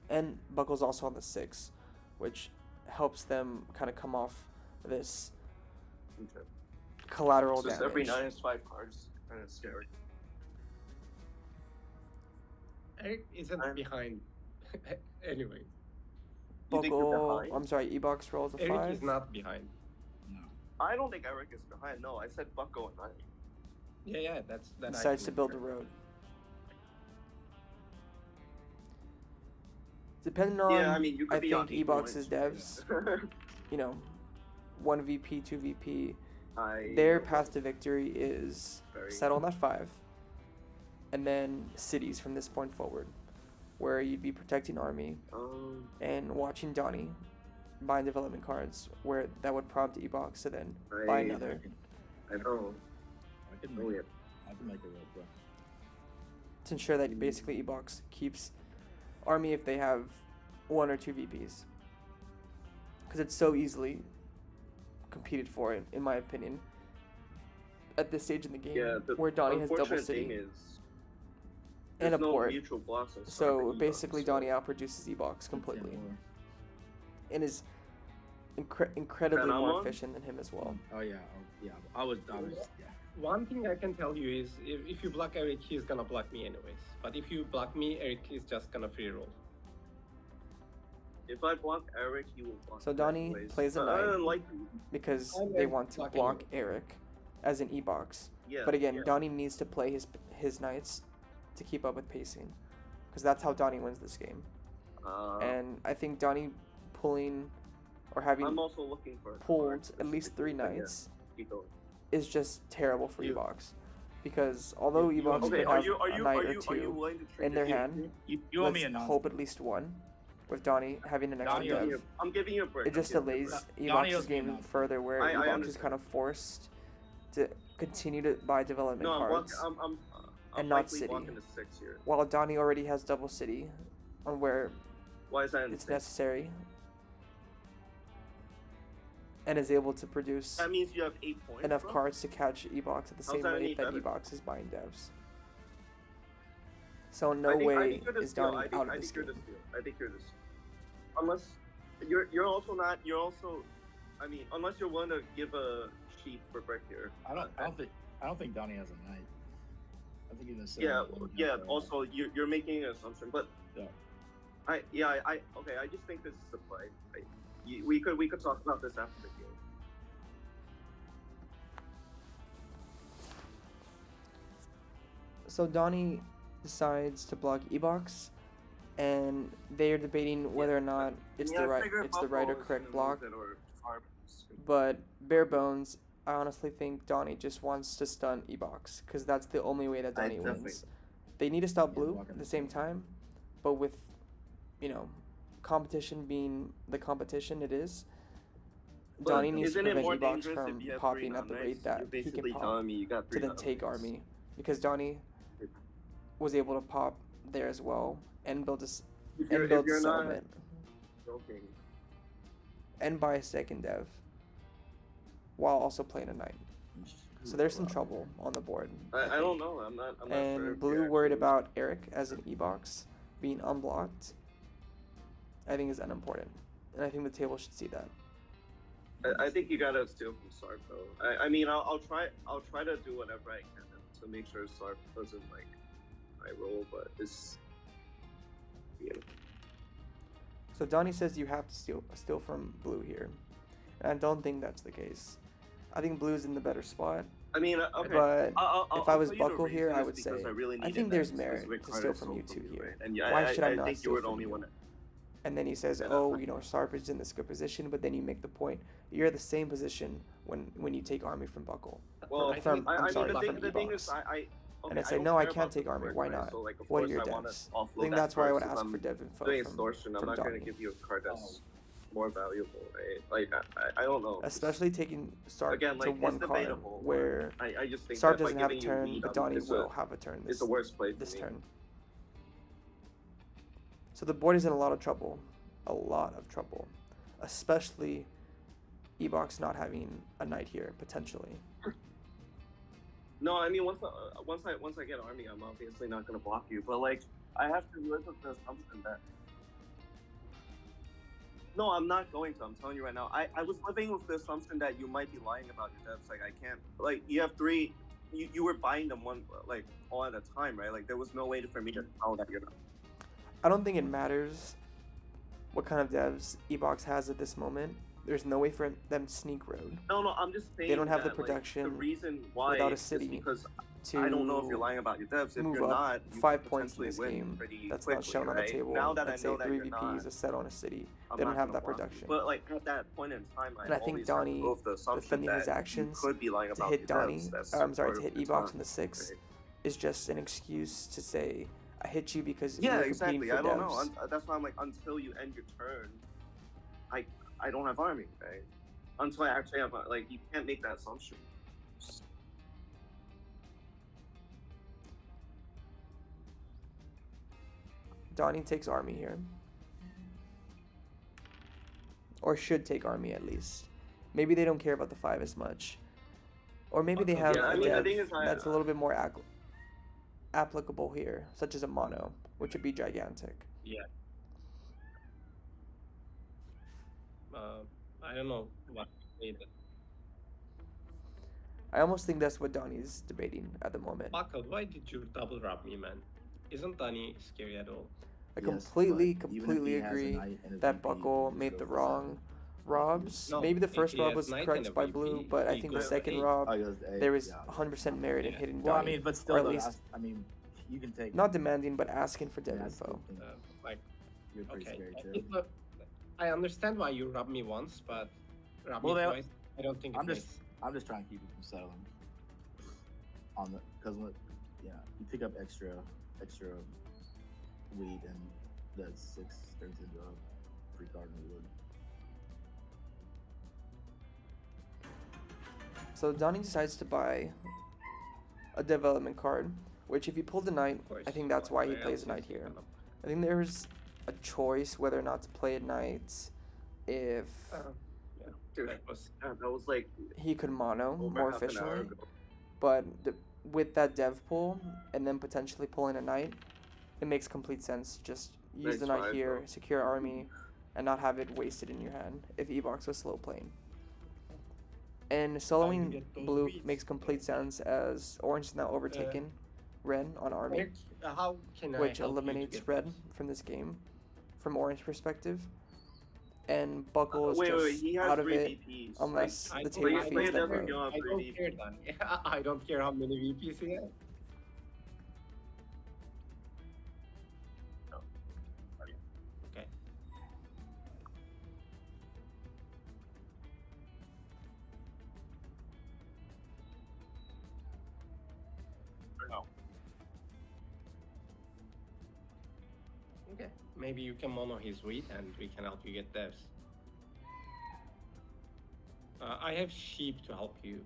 And Buckle's also on the 6, which helps them kind of come off this Okay. collateral It's just damage. every 9 is 5 cards. Kind of scary. Eric isn't I'm- behind. Anyway, You think you're Buckle, behind? I'm sorry, Ebox rolls a Eric 5. is not behind. No. I don't think Eric is behind. No, I said Bucko and I. Yeah, that's that. I Decides can to build a agree. road. Depending on, Yeah, I mean, you could I be on think equal Ebox's points. devs, you know, 1 VP, 2 VP, I their path to victory is Very- settle on that 5, and then cities from this point forward, where you'd be protecting army and watching Donnie buying development cards, where that would prompt Ebox to then buy I- another. I know. I can Oh, make yeah. it. I can make it real quick. To ensure that basically Ebox keeps army if they have 1 or 2 VPs. Because it's so easily competed for, in my opinion, at this stage in the game, Yeah, the where Donnie has double unfortunate thing city is and a there's no port. mutual blocks on So Sarp and basically, Ebox, Donnie outproduces Ebox completely, Or- and is incredibly And I'm more on? efficient than him as well. Oh yeah, yeah. I was, yeah. One thing I can tell you is if you block Eric, he's gonna block me anyways. But if you block me, Eric is just gonna free roll. If I block Eric, he will block. So me Donnie anyways. plays a I knight don't like. because I'm they like want to blocking block you. Eric as an Ebox. Yeah. But again, yeah. Donnie needs to play his knights to keep up with pacing, because that's how Donnie wins this game. And I think Donnie pulling or having I'm also looking for pulled cards at least 3 specifically, but yeah, knights keep going. is just terrible for You- ebox, because although you- ebox okay, could are have you are a you knight are or you are you two willing to trade in their the- hand, You owe me a let's non. hope at least one, with Donnie having an extra Donnie, dev. I'm giving you a break. It just I'm giving you a delays break. Donnie ebox's owes me a game nod. further, where I ebox is understand. kind of forced to continue to buy development No, cards, I'm and not likely City. walking to 6 here. while Donnie already has double city, on where Why is that in it's 6? necessary, and is able to produce That means you have 8 points. enough bro? cards to catch ebox at the same that any rate that better? ebox is buying devs. So I no think way you're the is steal. Donnie I out of think this you're game. the steal. I think you're the steal. Unless you're also not. You're also. I mean, unless you're willing to give a sheet for brick here. I don't think Donnie has a knight. I think he's a Yeah, seven. yeah. Also, you're making an assumption, but Yeah. okay. I just think this is the play. We could talk about this after the game. So Donnie decides to block ebox, and they are debating whether or not it's Yeah, the I figured right or Buffalo is correct gonna block. lose it or Sarps. But bare bones, I honestly think Donnie just wants to stun ebox, because that's the only way that I Donnie definitely- wins. They need to stop Yeah, blue blocking at the the same stun. time, but with, competition being the competition it is, But Donnie needs to isn't it prevent more ebox dangerous from if you have popping 3 at the non-knights? rate that You're he can basically pop telling me you got 3 to then take non-knights. army, because Donnie was able to pop there as well and build If and build you're not settlement joking, and buy a second dev while also playing a knight. So there's some trouble on the board. I don't know. I'm not sure. And if blue you're worried actually- about Eric as an ebox being unblocked, I think is unimportant, and I think the table should see that. I think you gotta steal from Sarp though. I mean, I'll try to do whatever I can to make sure Sarp doesn't I roll, but it's So Donnie says you have to steal from blue here, and I don't think that's the case. I think blue's in the better spot, I mean, okay. but I'll if I was tell you the Buckle here, reason I is would because say, I, really I needed think that there's specific merit to card steal I from stole you two you, here. right? And yeah, Why should I not think you steal were the from only you? one. And then he says, Yeah. "Oh, Sarp is in this good position," but then you make the point you're the same position when you take army from Buckle. Well, I from- think I'm I sorry, mean, from the thing Ebox. is, okay, And I say, don't no, I care can't about the take army. card, Why right? not? So, like, of What are course your I wanna devs? offload I think that that's why I would first. If ask I'm for dev info doing from, extortion, I'm from not gonna Donnie. give you a card that's more valuable, right? Like, I don't know. Especially taking Sarp Again, to like, one it's card, debatable, where I just think Sarp that by doesn't have a giving you turn, lead, but Donnie it's will have a turn It's this the worst play for this me. turn. So the board is in a lot of trouble, especially Ebox not having a knight here potentially. No, I mean once I get army, I'm obviously not gonna block you. But like, I have to live with the assumption that. No, I'm not going to. I'm telling you right now. I was living with the assumption that you might be lying about your devs. Like I can't. Like you have 3. You were buying them one all at a time, right? Like there was no way for me to tell that you're not. I don't think it matters what kind of devs Ebox has at this moment. There's no way for them to sneak road No, I'm just saying. They don't have the that, like, production the reason why without a is city because to I don't know if you're lying about your devs. If move you're up not, you 5 could points in potentially this win game. pretty That's quickly, not shown on right? the table. Now that Let's I know say that 3 you're VP not, is a set on a city. I'm They don't not have gonna that block you. production. But like at that point in time, And I think always have to Donnie go with the assumption defending his that actions you could be lying to about hit your Donnie, devs. That's to part hit of the Ebox time, in the 6 right? is just an excuse to say, I hit you because Yeah, you're exactly. competing for I don't devs. know. That's why I'm like, until you end your turn, I don't have army, right? Until I actually have like, you can't make that assumption. Donnie takes army here. Or should take army at least. Maybe they don't care about the 5 as much. Or maybe they have Yeah, I a mean, the dev thing is, that's a little bit more applicable here, such as a mono, which would be gigantic. Yeah. I don't know what needed. I almost think that's what Donnie's debating at the moment. Buckle, why did you double rub me, man? Isn't Danny scary at all? I Yes, completely but even if he has a agree knight and a that VP, Buckle he made just the goes for wrong seven. robs. No, Maybe the if first he rob has was knight correct and a by VP, blue, but I he think the goes second 8. rob, Oh, he goes to eight, there is yeah. 100% merit in Yeah. hitting Well, I Donnie. mean, but still, or at though, least I mean, you can take. not demanding, but asking for dev Yeah, that's info. the thing. Like, You're pretty okay, scary too. I understand why you rubbed me once, but rubbed Well, me they- twice. I don't think it I'm makes. just I'm just trying to keep it from settling on the because yeah, you pick up extra weed and that 6 turns into a free card in the wood. So Donnie decides to buy a development card, which if he pulled a knight, Of course, I think that's why he what plays a else knight is he here. gonna- I think there's a choice whether or not to play a knight if Dude, That was that was like he could mono over more half an hour efficiently. ago. But with that dev pool and then potentially pulling a knight, it makes complete sense. Just use the Nice knight five, here, bro. secure army, and not have it wasted in your hand if ebox was slow playing. And soloing get those blue beats. makes complete sense as orange is now overtaken red on army, Eric, how can I which help you to eliminates get red those? from this game from orange perspective. And buckle is Wait, just he has out of 3 it VPs. unless I the don't- table I feeds don't that never road. go up I don't 3 care, Danny. I don't care how many VPs he has. Okay. No. Okay. Maybe you can mono his wheat and we can help you get devs. I have sheep to help you.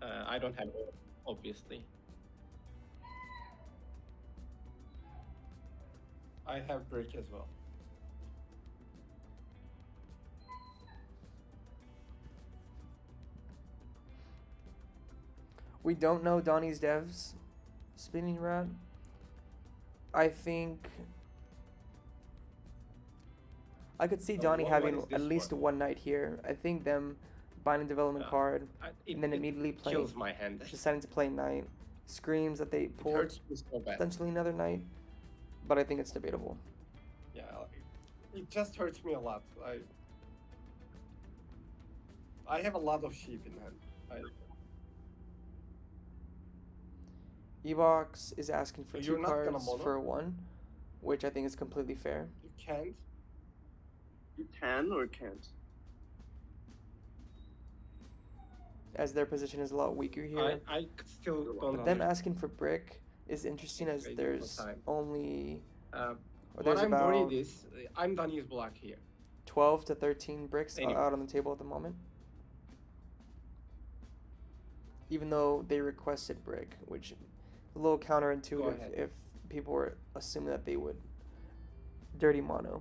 I don't have ore, obviously. I have brick as well. We don't know Donnie's devs spinning rat. I think I could see So Donnie what having is at this least one? one knight here. I think them buying a development Yeah. card It, and then it immediately playing, kills my hand. deciding to play knight, screams that they It pulled hurts me so bad. potentially another knight, but I think it's debatable. Yeah, it just hurts me a lot. I have a lot of sheep in hand. Ebox is asking for So 2 you're not gonna cards mono? for 1, which I think is completely fair. You can't. You can or can't? As their position is a lot weaker here. I still But don't But them understand. asking for brick is interesting as Waiting for there's time. only What there's I'm about worried is I'm Danny's block here. 12 to 13 bricks Anyway. out on the table at the moment. Even though they requested brick, which is a little counterintuitive ahead. if people were assuming that they would dirty mono.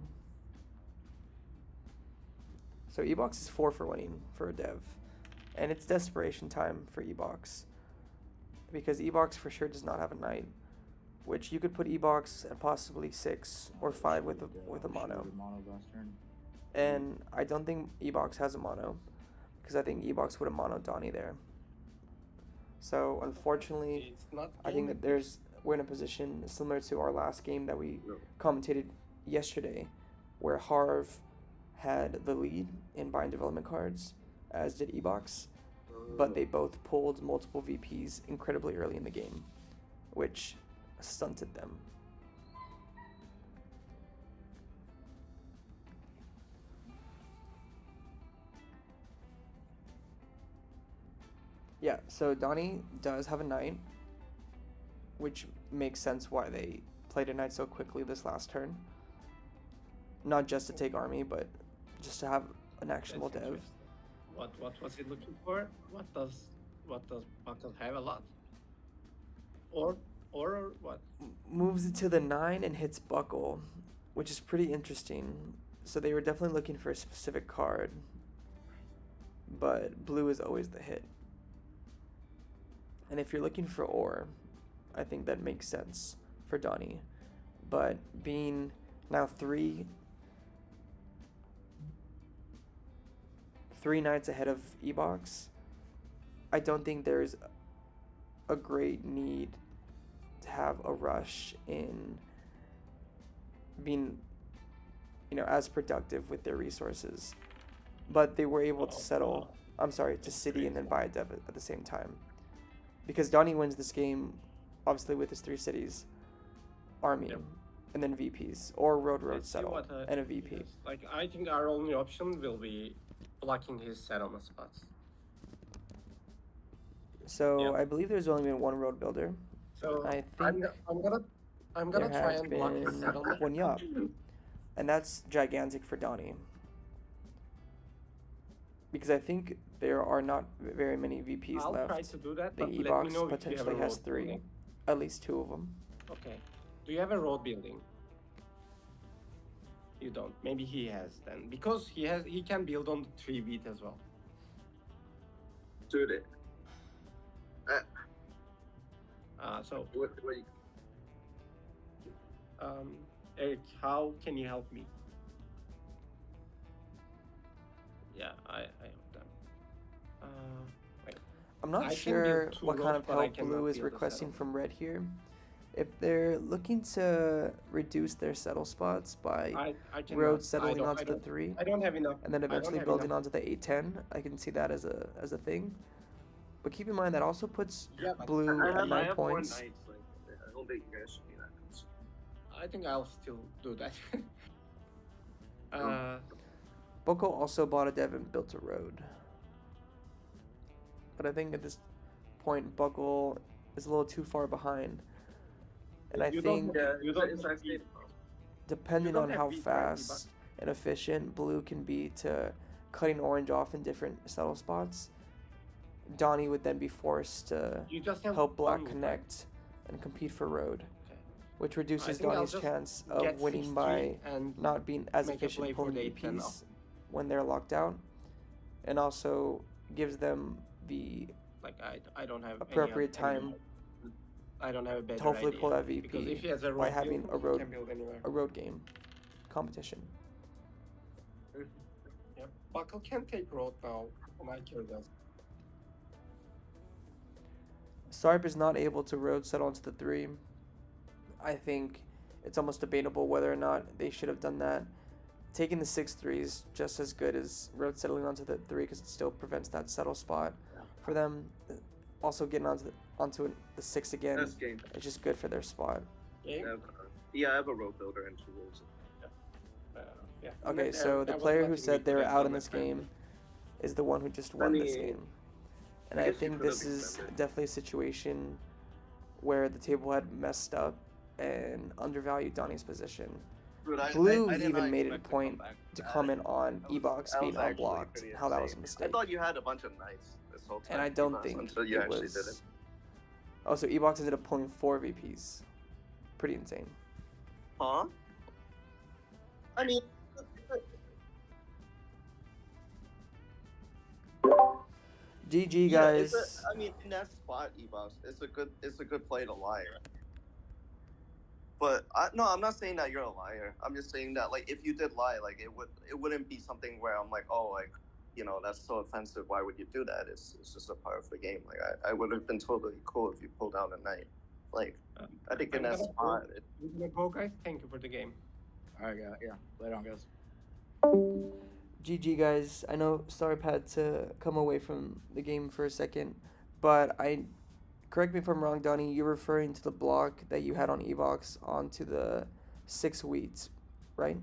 So Ebox is 4 for winning for a dev. And it's desperation time for Ebox. Because Ebox for sure does not have a knight. Which you could put Ebox at possibly 6 or 5 with a mono. Mono last turn. And I don't think Ebox has a mono. Because I think Ebox would have mono Donnie there. So unfortunately, It's not. I think that game. we're in a position similar to our last game that we No. commentated yesterday, where Harv had the lead in buying development cards, as did Ebox, but they both pulled multiple VPs incredibly early in the game, which stunted them. Yeah, so Donnie does have a knight, which makes sense why they played a knight so quickly this last turn. Not just to take army, but just to have an actionable That's dev. interesting. What was he looking for? What does Buckle have a lot? Or what? Moves it to the 9 and hits Buckle, which is pretty interesting. So they were definitely looking for a specific card, but blue is always the hit. And if you're looking for ore, I think that makes sense for Donnie. But being now three knights ahead of Ebox, I don't think there's a great need to have a rush in being, as productive with their resources. But they were able to settle, to city and then buy a dev at the same time. Because Donnie wins this game, obviously with his 3 cities, army, Yep. and then VPs, or road Let's see settle, what, and a VP. yes. Like I think our only option will be blocking his settlement spots. So Yeah. I believe there's only been one road builder. So I I'm, think go- I'm there gonna try has and block his been settlement. one yacht, and that's gigantic for Donnie. Because I think there are not very many VPs I'll left. try to do that, The but let me ebox know if you have a potentially has road 3, building. at least 2 of them. Okay. Do you have a road building? You don't. Maybe he has then, because he can build on the 3 beat as well. Dude, So what you, Eric, how can you help me? Yeah, I help them. Wait. I'm not I can sure build 2 what kind roads, of but I help cannot Blue is build a requesting settlement. from Red here. If they're looking to reduce their settle spots by I cannot. road settling onto the 3, I don't have enough. and then I don't eventually have building enough. onto the 810, I can see that as a thing. But keep in mind that also puts Yeah, but Blue I at have 9 4 points. knights. Like, I don't think you guys should be that concerned. I think I'll still do that. Boko also bought a dev and built a road. But I think at this point, Buckle is a little too far behind. And I You don't think, have- you don't it's have actually beat. depending don't on have how beat, right, fast and efficient Blue can be to cutting orange off in different settle spots, Donnie would then be forced to You just have help Black one move, right? connect and compete for road, Okay. which I reduces think I'll Donnie's just chance get of winning 6-3 by and not being as make a efficient play for pulling the 8-10 now. VPs when they're locked out, and also gives them the Like I don't have appropriate time I don't have a better to hopefully idea. pull that Because if VP he has a road by having build, a he road can build anywhere. game competition. Yeah. Buckle can take road now, and I kill this. Sarp is not able to road settle onto the 3. I think it's almost debatable whether or not they should have done that. Taking the 6-3 is just as good as road settling onto the 3 because it still prevents that settle spot for them. Also getting onto the 6 again Best game. is just good for their spot. Yeah. I have a road builder and 2 roads. Yeah. Okay, That- so that the was player who nothing said we they could were have out done in that this time. game is the one who just won this Funny. game. And I I guess you think could have this is extended. definitely a situation where the table had messed up and undervalued Donnie's position. Dude, Blue I did even not made it a expect point comeback to that. comment on I was ebox being actually unblocked, pretty how that was a insane. mistake. I thought you had a bunch of knights this whole time. And I don't Ebox, think until you it actually was. did it. Oh, so ebox ended up pulling 4 VPs. Pretty insane. Huh? I mean, GG yeah, guys. I mean, in that spot, Ebox, it's a good play to lie. But no, I'm not saying that you're a liar. I'm just saying that like if you did lie, like it wouldn't be something where I'm like, oh, like that's so offensive. Why would you do that? It's just a part of the game. Like I would have been totally cool if you pulled out a knight. Like I think in that spot, We're gonna go, guys. Thank you for the game. All right, yeah. Later on, guys. GG guys. I know Sarp had to come away from the game for a second, but correct me if I'm wrong, Donnie, you're referring to the block that you had on ebox onto the 6 wheat, right?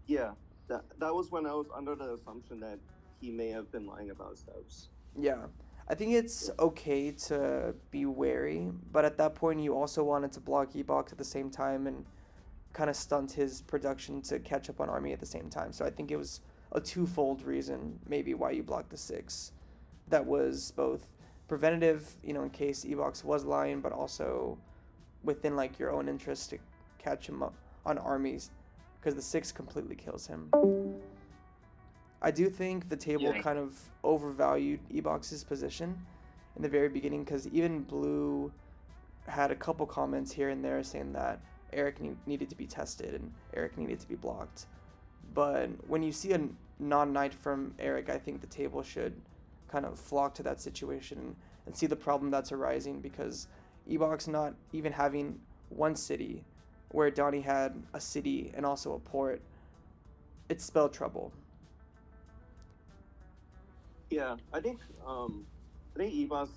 yeah, that was when I was under the assumption that he may have been lying about steps. Yeah. I think it's okay to be wary, but at that point you also wanted to block ebox at the same time and kind of stunt his production to catch up on army at the same time. So I think it was a twofold reason maybe why you blocked the 6. That was both preventative, in case ebox was lying, but also within like your own interest to catch him up on armies, because the 6 completely kills him. I do think the table kind of overvalued ebox's position in the very beginning, because even Blue had a couple comments here and there saying that Eric needed to be tested and Eric needed to be blocked. But when you see a non-knight from Eric, I think the table should kind of flock to that situation and see the problem that's arising, because ebox not even having one city where Donnie had a city and also a port, it spelled trouble. Yeah, I think Evas.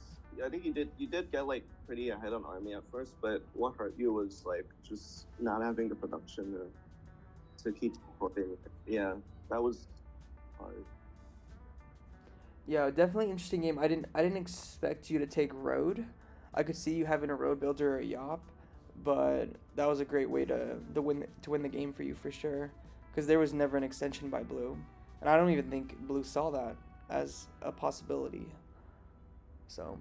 I think you did get like pretty ahead on army at first, but what hurt you was like just not having the production to keep supporting. Yeah, that was hard. Yeah, definitely interesting game. I didn't expect you to take road. I could see you having a road builder or a yop, but that was a great way to win the game for you for sure. Because there was never an extension by blue, and I don't even think blue saw that as a possibility. So,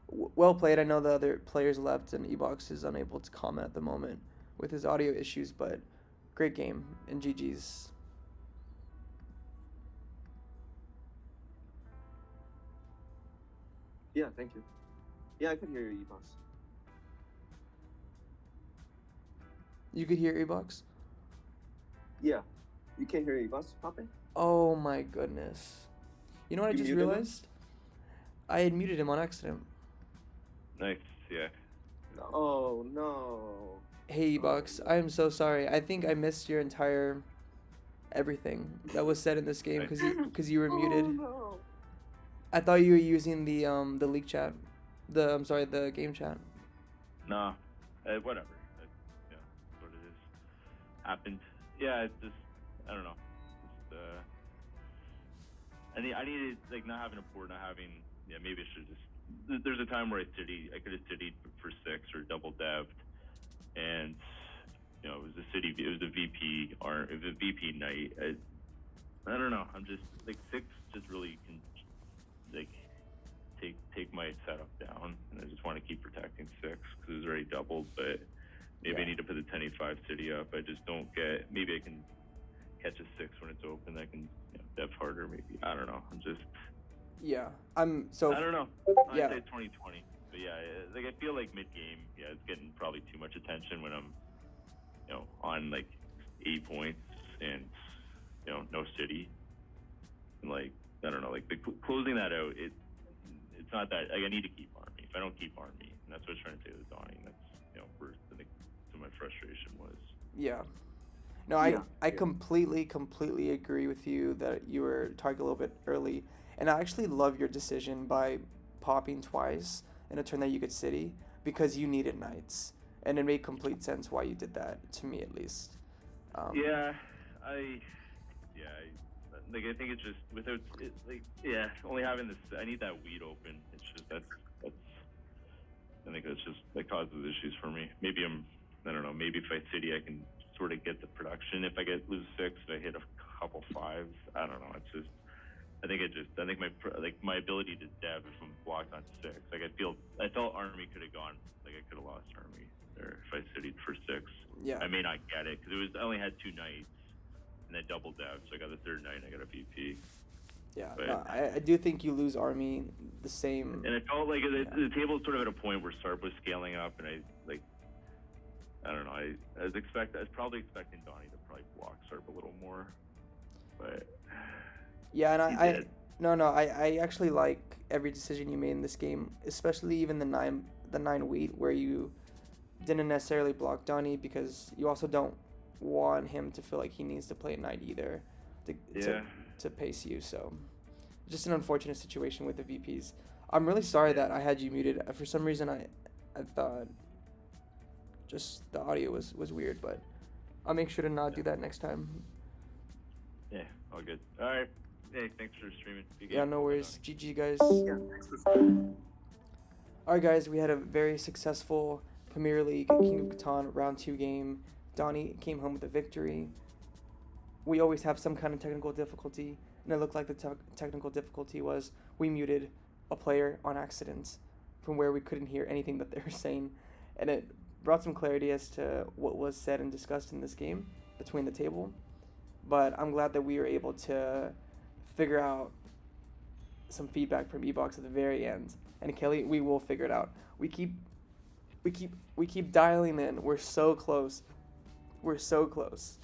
well played. I know the other players left, and Ebox is unable to comment at the moment with his audio issues, but great game and GG's. Yeah, thank you. Yeah, I could hear you, boss. You could hear Ebox? Yeah. You can't hear you, boss, Poppy? Oh my goodness. You know what I You just muted him? realized? I had muted him on accident. Nice, yeah. Oh, no. Hey Ebox, I am so sorry. I think I missed your entire everything that was said in this game because you were muted. Oh, no. I thought you were using the leak chat. I'm sorry, the game chat. Nah, whatever. Yeah, that's what it is. Happened. Yeah, it's just, I don't know. Just, I needed, like, not having a port, not having, yeah, maybe I should just, there's a time where I could have citied for 6 or double devved, and, you know, it was a VP, or it was a VP night. I don't know, I'm just, like, 6 just really can, like, take my setup down, and I just want to keep protecting 6, because it was already doubled, but maybe I need to put the 10-8-5 city up. I just don't get, maybe I can catch a 6 when it's open, I can, you know, dev harder, maybe, I don't know, I'm just, Yeah, I'm so. I don't know. Yeah. I'd say 2020. But yeah, like I feel like mid-game, yeah, it's getting probably too much attention when I'm, you know, on like 8 points and, you know, no city. And like, I don't know, like closing that out, it's not that, like I need to keep army. If I don't keep army, and that's what I was trying to say with Donnie, that's, you know, where I think some of my frustration was. Yeah. No, I completely agree with you that you were talking a little bit early, and I actually love your decision by popping twice in a turn that you could city because you needed knights, and it made complete sense why you did that, to me at least. Yeah, I think it's just without it, like, yeah, only having this, I need that weed open. It's just that's I think that's just that causes issues for me. Maybe I don't know, maybe if I city I can sort of get the production. If I lose 6, if I hit a couple 5s, I don't know. It's just I think my ability to dev if I'm blocked on 6, like I felt army could have gone, like I could have lost army there if I citied for 6. Yeah. I may not get it because I only had 2 knights and then double dev, so I got the 3rd knight and I got a VP. Yeah, But, no, I do think you lose army the same. and I felt like the table was sort of at a point where Sarp was scaling up, and I don't know. I was probably expecting Donnie to probably block Sarp a little more, but Yeah, and he did. I actually like every decision you made in this game, especially even the 9 wheat where you didn't necessarily block Donnie because you also don't want him to feel like he needs to play knight either to pace you. So just an unfortunate situation with the VPs. I'm really sorry that I had you muted. For some reason I thought just the audio was weird, but I'll make sure to not do that next time. Yeah, all good. All right. Hey, thanks for streaming. Yeah, no worries. GG, guys. Yeah, thanks for Alright, guys, we had a very successful Premier League King of Catan round 2 game. Donnie came home with a victory. We always have some kind of technical difficulty, and it looked like the technical difficulty was we muted a player on accident from where we couldn't hear anything that they were saying, and it brought some clarity as to what was said and discussed in this game between the table. But I'm glad that we were able to figure out some feedback from Ebox at the very end. And Kelly, we will figure it out. We keep dialing in. We're so close. We're so close.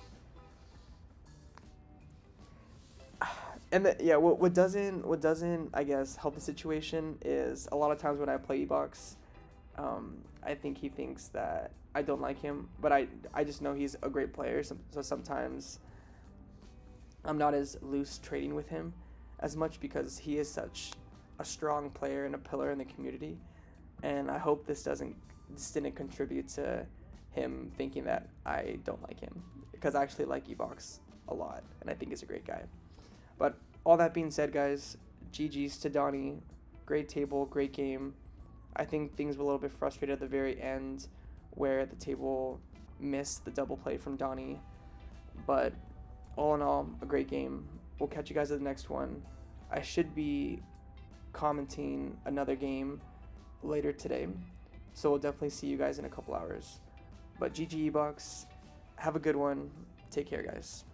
And what doesn't I guess help the situation is a lot of times when I play Ebox, I think he thinks that I don't like him, but I just know he's a great player. So sometimes I'm not as loose trading with him as much because he is such a strong player and a pillar in the community. And I hope this didn't contribute to him thinking that I don't like him, because I actually like Ebox a lot and I think he's a great guy. But all that being said, guys, GG's to Donnie. Great table, great game. I think things were a little bit frustrated at the very end where the table missed the double play from Donnie. But all in all, a great game. We'll catch you guys at the next one. I should be commenting another game later today, so we'll definitely see you guys in a couple hours. But GG ebox, have a good one. Take care, guys.